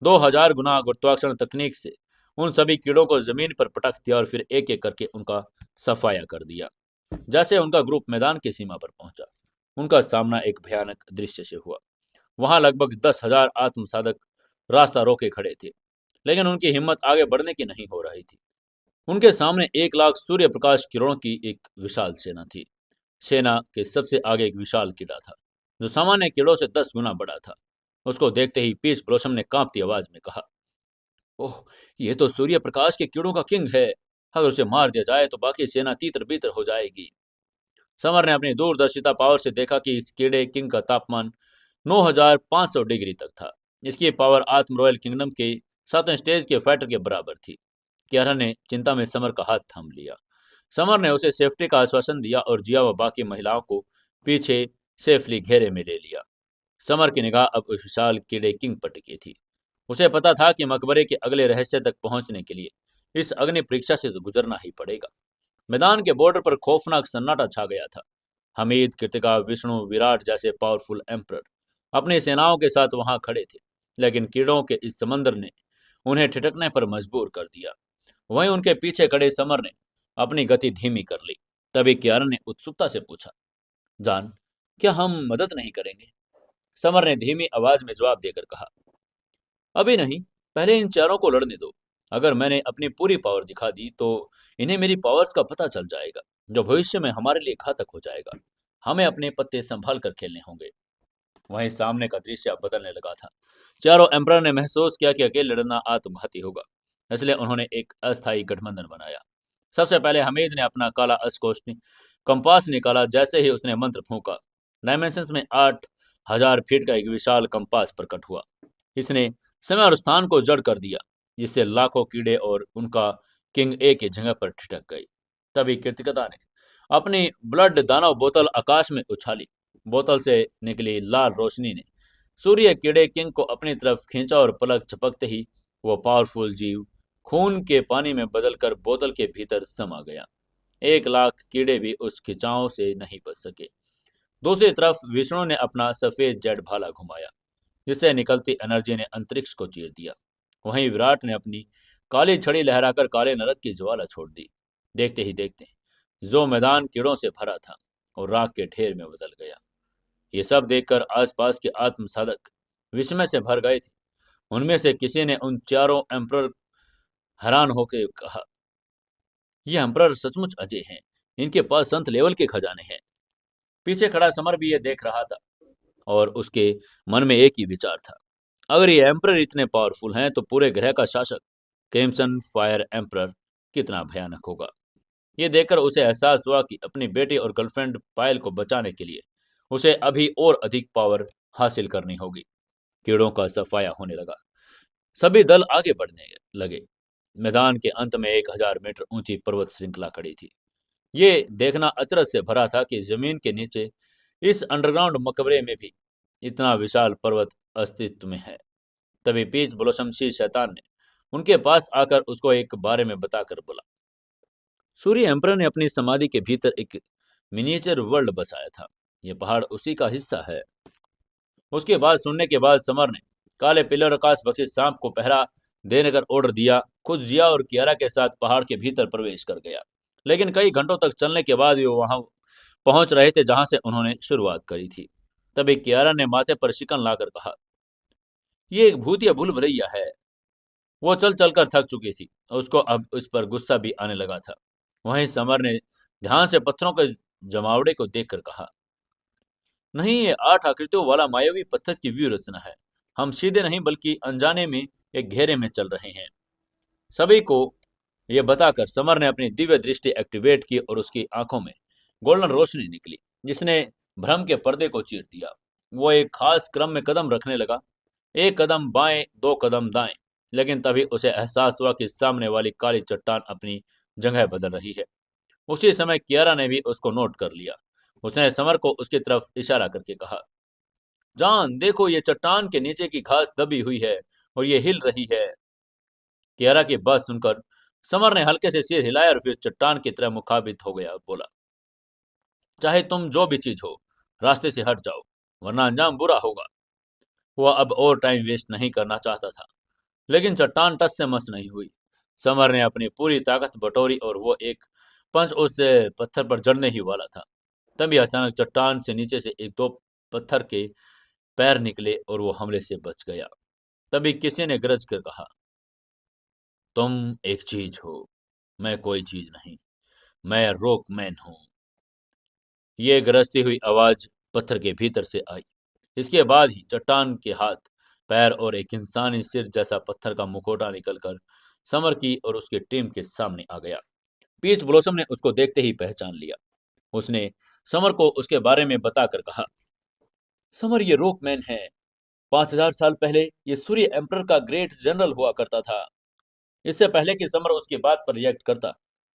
2,000 गुना गुरुत्वाकर्षण तकनीक से उन सभी कीड़ों को जमीन पर पटक दिया और फिर एक एक करके उनका सफाया कर दिया। जैसे उनका ग्रुप मैदान की सीमा पर पहुंचा, उनका सामना एक भयानक दृश्य से हुआ। वहां लगभग 10,000 आत्मसाधक रास्ता रोके खड़े थे, लेकिन उनकी हिम्मत आगे बढ़ने की नहीं हो रही थी। उनके सामने 1 लाख सूर्य प्रकाश किरणों की एक विशाल सेना थी। सेना के सबसे आगे एक विशाल कीड़ा था, जो सामान्य कीड़ों से 10 गुना बड़ा था। उसको देखते ही पीच ब्लॉसम ने कांपती आवाज में कहा, ओह, ये तो सूर्य प्रकाश के कीड़ों का किंग है। अगर उसे मार दिया जाए तो बाकी सेना तीतर बीतर हो जाएगी। समर ने अपनी दूरदर्शिता पावर से देखा कि इस कीड़े किंग का तापमान 9,500 डिग्री तक था। इसकी पावर आत्म रॉयल किंगडम के 7वें स्टेज के फाइटर के बराबर थी। कियारा ने चिंता में समर का हाथ थाम लिया। समर ने उसे सेफ्टी का आश्वासन दिया और जिया व बाकी महिलाओं को पीछे सेफली घेरे में ले लिया। समर की निगाह अब उस विशाल कीड़े किंग पर टिकी थी। उसे पता था कि मकबरे के अगले रहस्य तक पहुंचने के लिए इस अग्नि परीक्षा से तो गुजरना ही पड़ेगा। मैदान के बॉर्डर पर खौफनाक सन्नाटा छा गया था। हमीद, कृतिका, विष्णु, विराट जैसे पावरफुल एम्परर अपनी सेनाओं के साथ वहां खड़े थे, लेकिन कीड़ों के इस समंदर ने उन्हें ठिठकने पर मजबूर कर दिया। वहीं उनके पीछे खड़े समर ने अपनी गति धीमी कर ली। तभी कियारा ने उत्सुकता से पूछा, जान, क्या हम मदद नहीं करेंगे? समर ने धीमी आवाज में जवाब देकर कहा, अभी नहीं, पहले इन चारों को लड़ने दो। अगर मैंने अपनी पूरी पावर दिखा दी तो इन्हें मेरी पावर्स का पता चल जाएगा, जो भविष्य में हमारे लिए घातक हो जाएगा। हमें अपने पत्ते संभाल कर खेलने होंगे। वहीं सामने का दृश्य अब बदलने लगा था। चारों एम्परर ने महसूस किया कि अकेले लड़ना आत्मघाती होगा, इसलिए उन्होंने एक अस्थायी गठबंधन बनाया। सबसे पहले हमीद ने अपना काला अस्कोश कंपास निकाला। जैसे ही उसने मंत्र फूंका, डायमेंशंस में 8,000 फीट का एक विशाल कंपास प्रकट हुआ। इसने समय और स्थान को जड़ कर दिया, जिससे लाखों कीड़े और उनका किंग एक ही जगह पर ठिठक गई। तभी कृतिकता ने अपनी ब्लड दानव बोतल आकाश में उछाली। बोतल से निकली लाल रोशनी ने सूर्य कीड़े किंग को अपनी तरफ खींचा और पलक झपकते ही वो पावरफुल जीव खून के पानी में बदलकर बोतल के भीतर समा गया। 1 लाख कीड़े भी उस खिंचाव से नहीं बच सके। दूसरी तरफ विष्णु ने अपना सफेद जेट भाला घुमाया, जिससे निकलती एनर्जी ने अंतरिक्ष को चीर दिया। वहीं विराट ने अपनी काली छड़ी लहराकर काले नरक की ज्वाला छोड़ दी। देखते ही देखते जो मैदान कीड़ों से भरा था और राख के ढेर में बदल गया। ये सब देखकर आसपास के आत्म साधक विस्मय से भर गए थे। उनमें से किसी ने उन चारों एम्परर हैरान होकर कहा, ये एम्परर सचमुच अजय हैं। इनके पास संत लेवल के खजाने हैं। पीछे खड़ा समर भी ये देख रहा था, और उसके मन में एक ही विचार था, अगर ये एम्परर इतने पावरफुल हैं तो पूरे ग्रह का शासक क्रिम्सन फायर एम्परर कितना भयानक होगा। ये देखकर उसे एहसास हुआ कि अपनी बेटी और गर्लफ्रेंड पायल को बचाने के लिए उसे अभी और अधिक पावर हासिल करनी होगी। कीड़ों का सफाया होने लगा। सभी दल आगे बढ़ने लगे। मैदान के अंत में 1,000 मीटर ऊंची पर्वत श्रृंखला खड़ी थी। ये देखना अचरज से भरा था कि जमीन के नीचे इस अंडरग्राउंड मकबरे में भी इतना विशाल पर्वत अस्तित्व में है। तभी पीच ब्लॉसम सी शैतान ने उनके पास आकर उसको एक बारे में बताकर बोला, सूर्य एम्परर ने अपनी समाधि के भीतर एक मिनिएचर वर्ल्ड बसाया था। ये पहाड़ उसी का हिस्सा है। उसकी बात सुनने के बाद समर ने काले पिलर आकाश बख्शी सांप को पहरा देने का ऑर्डर दिया। खुद जिया और कियारा के साथ पहाड़ के भीतर प्रवेश कर गया। लेकिन कई घंटों तक चलने के बाद वो वहां पहुंच रहे थे जहां से उन्होंने शुरुआत करी थी। तभी कियारा ने माथे पर शिकन लाकर कहा, ये एक भूतिया भूल भुलैया है। वो चल चलकर थक चुकी थी और उसको अब उस पर गुस्सा भी आने लगा था। वहीं समर ने ध्यान से पत्थरों के जमावड़े को देखकर कहा, नहीं, ये 8 आकृतियों वाला मायावी पत्थर की व्यू रचना है। हम सीधे नहीं बल्कि अनजाने में एक घेरे में चल रहे हैं। सभी को यह बताकर समर ने अपनी दिव्य दृष्टि एक्टिवेट की और उसकी आंखों में गोल्डन रोशनी निकली, जिसने भ्रम के पर्दे को चीर दिया। वो एक खास क्रम में कदम रखने लगा, एक कदम बाएं, दो कदम दाएं। लेकिन तभी उसे एहसास हुआ कि सामने वाली काली चट्टान अपनी जगह बदल रही है। उसी समय कियारा ने भी उसको नोट कर लिया। उसने समर को उसकी तरफ इशारा करके कहा, जान देखो, ये चट्टान के नीचे की घास दबी हुई है और ये हिल रही है। कियारा की बात सुनकर समर ने हल्के से सिर हिलाया और फिर चट्टान की तरह मुखाबित हो गया और बोला, चाहे तुम जो भी चीज हो, रास्ते से हट जाओ, वरना अंजाम बुरा होगा। वह अब और टाइम वेस्ट नहीं करना चाहता था, लेकिन चट्टान टस से मस नहीं हुई। समर ने अपनी पूरी ताकत बटोरी और वो एक पंच उस पत्थर पर जड़ने ही वाला था। तभी अचानक चट्टान से नीचे से एक दो पत्थर के पैर निकले और वो हमले से बच गया। तभी किसी ने गरज कर कहा, तुम एक चीज हो, मैं कोई चीज नहीं, मैं रॉकमैन हूँ। ये गरजती हुई आवाज पत्थर के भीतर से आई। इसके बाद ही चट्टान के हाथ, पैर और एक इंसानी सिर जैसा पत्थर का मुखौटा निकलकर समर की और उसकी टीम के सामने आ गया। पीच ब्लॉसम ने उसको देखते ही पहचान लिया। उसने समर को उसके बारे में बताकर कहा, समर ये रॉकमैन है। 5000 साल पहले ये सूर्य एम्परर का ग्रेट जनरल हुआ करता था। इससे पहले कि समर उसकी बात पर रिएक्ट करता,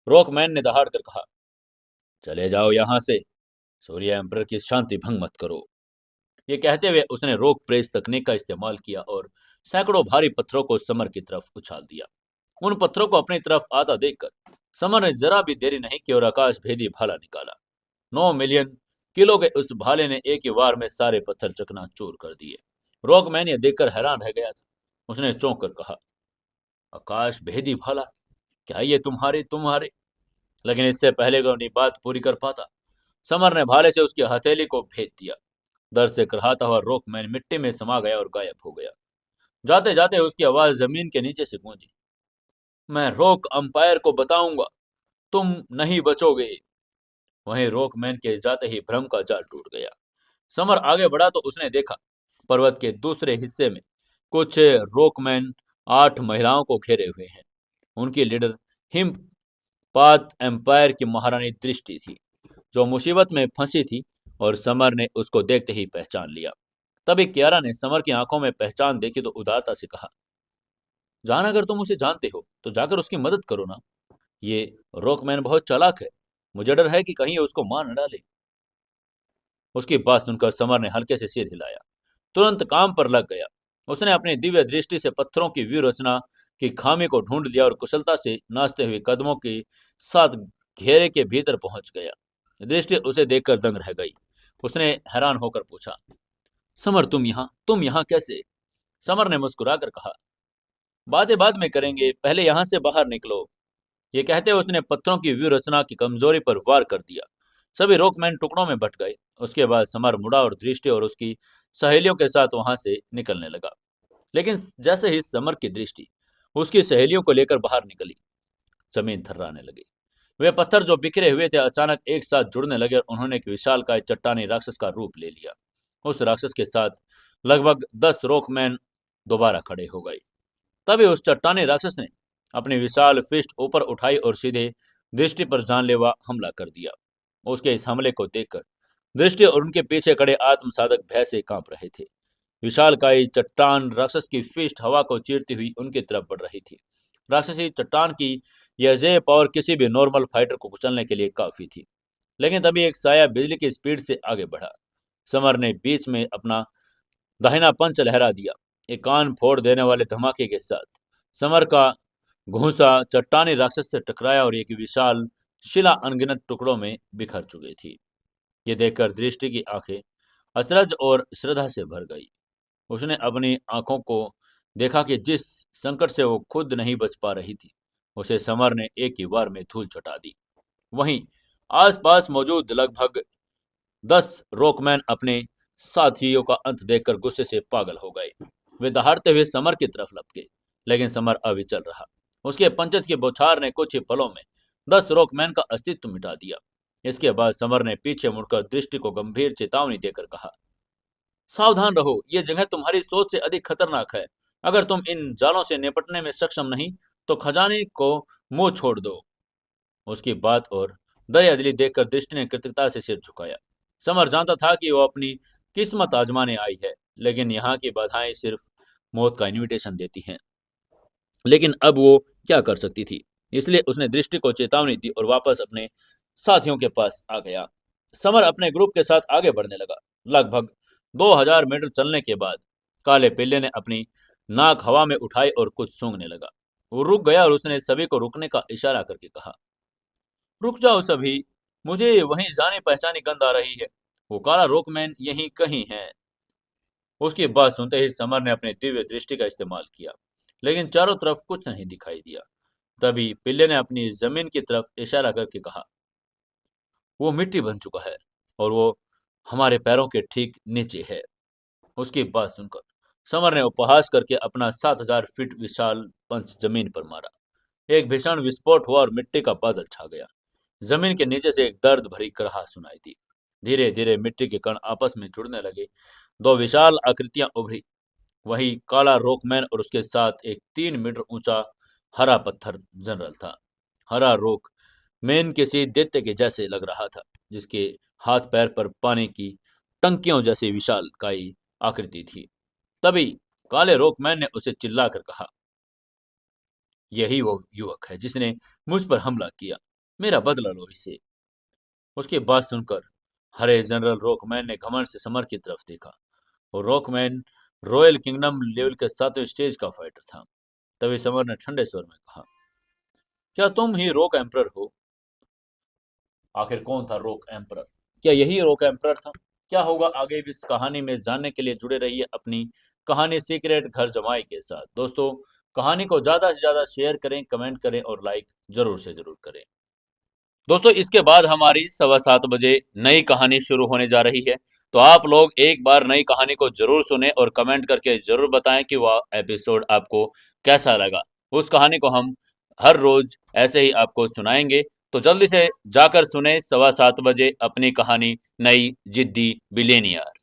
रॉकमैन ने दहाड़ कर कहा, चले जाओ यहां से, सूर्य एम्परर की शांति भंग मत करो। ये कहते हुए उसने रोक प्रेस तकनीक का इस्तेमाल किया और सैकड़ों भारी पत्थरों को समर की तरफ उछाल दिया। उन पत्थरों को अपनी तरफ आता देखकर समर ने जरा भी देरी नहीं की और आकाश भेदी भाला निकाला। 9 मिलियन किलो के उस भाले ने एक ही वार में सारे पत्थर चकनाचूर कर दिए। रॉकमैन ये देखकर हैरान रह गया था। उसने चौंक कर कहा, आकाश भेदी भाला, क्या ये तुम्हारे तुम्हारे लेकिन इससे पहले कि अपनी बात पूरी कर पाता, समर ने भाले से उसकी हथेली को भेद दिया। दर्द से कराहता हुआ रॉकमैन मिट्टी में समा गया और गायब हो गया। जाते जाते उसकी आवाज जमीन के नीचे से गूंजी, मैं रॉक अंपायर को बताऊंगा, तुम नहीं बचोगे। वहीं रॉकमैन के जाते ही भ्रम का जाल टूट गया। समर आगे बढ़ा तो उसने देखा, पर्वत के दूसरे हिस्से में कुछ रॉकमैन 8 महिलाओं को घेरे हुए हैं। उनकी लीडर हिमपात एम्पायर की महारानी दृष्टि थी, जो मुसीबत में फंसी थी और समर ने उसको देखते ही पहचान लिया। तभी कियारा ने समर की आंखों में पहचान देखी तो उदारता से कहा, जान अगर तुम उसे जानते हो तो जाकर उसकी मदद करो ना। ये रॉकमैन बहुत चालाक है, मुझे डर है कि कहीं ये उसको मार न डाले। उसकी बात सुनकर समर ने हल्के से सिर हिलाया, तुरंत काम पर लग गया। उसने अपनी दिव्य दृष्टि से पत्थरों की व्यू रचना की खामी को ढूंढ लिया और कुशलता से नाचते हुए कदमों के साथ घेरे के भीतर पहुंच गया। दृष्टि उसे देखकर दंग रह गई। उसने हैरान होकर पूछा, समर तुम यहाँ कैसे? समर ने मुस्कुराकर कहा, बातें बाद में करेंगे, पहले यहाँ से बाहर निकलो। ये कहते हुए उसने पत्थरों की व्यू रचना की कमजोरी पर वार कर दिया। सभी रॉकमैन टुकड़ों में बट गए। उसके बाद समर मुड़ा और दृष्टि और उसकी सहेलियों के साथ वहां से निकलने लगा। लेकिन जैसे ही समर की दृष्टि उसकी सहेलियों को लेकर बाहर निकली, जमीन थर्राने लगी। वे पत्थर जो बिखरे हुए थे अचानक एक साथ जुड़ने लगे और उन्होंने एक विशालकाय चट्टानी राक्षस का रूप ले लिया। उस राक्षस के साथ लगभग 10 रॉकमैन दोबारा खड़े हो गए। तभी उस चट्टानी राक्षस ने अपनी विशाल फिस्ट ऊपर उठाई और सीधे दृष्टि पर जानलेवा हमला कर दिया। उसके इस हमले को देखकर दृष्टि और उनके पीछे खड़े आत्मसाधक भय से कांप रहे थे। विशालकाय चट्टान राक्षस की फिस्ट हवा को चीरती हुई उनकी तरफ बढ़ रही थी। राक्षसी चट्टान की यह अजेय पावर किसी भी नॉर्मल फाइटर को कुचलने के लिए काफी थी। लेकिन तभी एक साया बिजली की स्पीड से आगे बढ़ा। समर ने बीच में अपना दाहिना पंच लहरा दिया, एक कान फोड़ देने वाले धमाके के साथ। समर का घूंसा चट्टानी राक्षस से टकराया और एक विशाल शिला अनगिनत टुकड़ों में बिखर चुकी थी। ये देखकर दृष्टि की आंखें अचरज और श्रद्धा से भर गई। उसने अपनी आंखों को देखा कि जिस संकट से वो खुद नहीं बच पा रही थी, उसे समर ने एक ही वार में धूल चटा दी। वहीं आसपास मौजूद लगभग 10 रॉकमैन अपने साथियों का अंत देखकर गुस्से से पागल हो गए। वे दहाड़ते हुए समर की तरफ लपके, लेकिन समर अविचल रहा। उसके पंचज की बौछार ने कुछ ही पलों में 10 रॉकमैन का अस्तित्व मिटा दिया। इसके बाद समर ने पीछे मुड़कर दृष्टि को गंभीर चेतावनी देकर कहा, सावधान रहो, ये जगह तुम्हारी सोच से अधिक खतरनाक है। अगर तुम इन जालों से निपटने में सक्षम नहीं तो खजाने को मुंह छोड़ दो। उसकी बात और दरिया दिली देखकर दृष्टि ने कृतज्ञता से सिर झुकाया। समर जानता था कि वो अपनी किस्मत आजमाने आई है, लेकिन यहाँ की बाधाएं सिर्फ मौत का इनविटेशन देती हैं। लेकिन अब वो क्या कर सकती थी, इसलिए उसने दृष्टि को चेतावनी दी और वापस अपने साथियों के पास आ गया। समर अपने ग्रुप के साथ आगे बढ़ने लगा। लगभग 2000 मीटर चलने के बाद काले पिल्ले ने अपनी नाक हवा में उठाई और कुछ सूंघने लगा। वो रुक गया और उसने सभी को रुकने का इशारा करके कहा, रुक जाओ सभी, मुझे वहीं जानी पहचानी गंध आ रही है। वो काला रोकमैन यहीं कहीं है। उसकी बात सुनते ही समर ने अपनी दिव्य दृष्टि का इस्तेमाल किया, लेकिन चारों तरफ कुछ नहीं दिखाई दिया। तभी पिल्ले ने अपनी जमीन की तरफ इशारा करके कहा, वो मिट्टी बन चुका है और वो हमारे पैरों के ठीक नीचे है। उसकी बात सुनकर समर ने उपहास करके अपना 7000 फीट विशाल पंच जमीन पर मारा। एक भीषण विस्फोट हुआ और मिट्टी का बादल छा गया। जमीन के नीचे से एक दर्द भरी कराह सुनाई दी। धीरे धीरे मिट्टी के कण आपस में जुड़ने लगे। दो विशाल आकृतियां उभरी। वही काला रोकमैन और उसके साथ एक 3 मीटर ऊंचा हरा पत्थर जनरल था। हरा रोक मैन किसी दैत्य के जैसे लग रहा था, जिसके हाथ पैर पर पानी की टंकियों जैसी विशाल काई आकृति थी। तभी काले रोकमैन ने उसे चिल्लाकर कहा, यही वो युवक है जिसने मुझ पर हमला किया। मेरा बदला लो इसे। उसकी बात सुनकर हरे जनरल रॉकमैन ने घमंड से समर की तरफ देखा। और रॉकमैन रॉयल किंगडम लेवल के 7वें स्टेज का फाइटर था। तभी समर ने ठंडे स्वर में कहा, क्या तुम ही रॉक एम्परर हो? आखिर कौन था रॉक एम्परर? क्या यही रॉक एम्परर था? क्या होगा आगे भी इस कहानी में जानने के लिए जुड़े रहिए अपनी कहानी सीक्रेट घर जमाई के साथ। दोस्तों, कहानी को ज्यादा से ज्यादा शेयर करें, कमेंट करें और लाइक जरूर से जरूर करें। दोस्तों, इसके बाद हमारी 7:15 बजे नई कहानी शुरू होने जा रही है। तो आप लोग एक बार नई कहानी को जरूर सुने और कमेंट करके जरूर बताएं कि वह एपिसोड आपको कैसा लगा। उस कहानी को हम हर रोज ऐसे ही आपको सुनाएंगे। तो जल्दी से जाकर सुने 7:15 बजे अपनी कहानी नई जिद्दी बिलेनियर।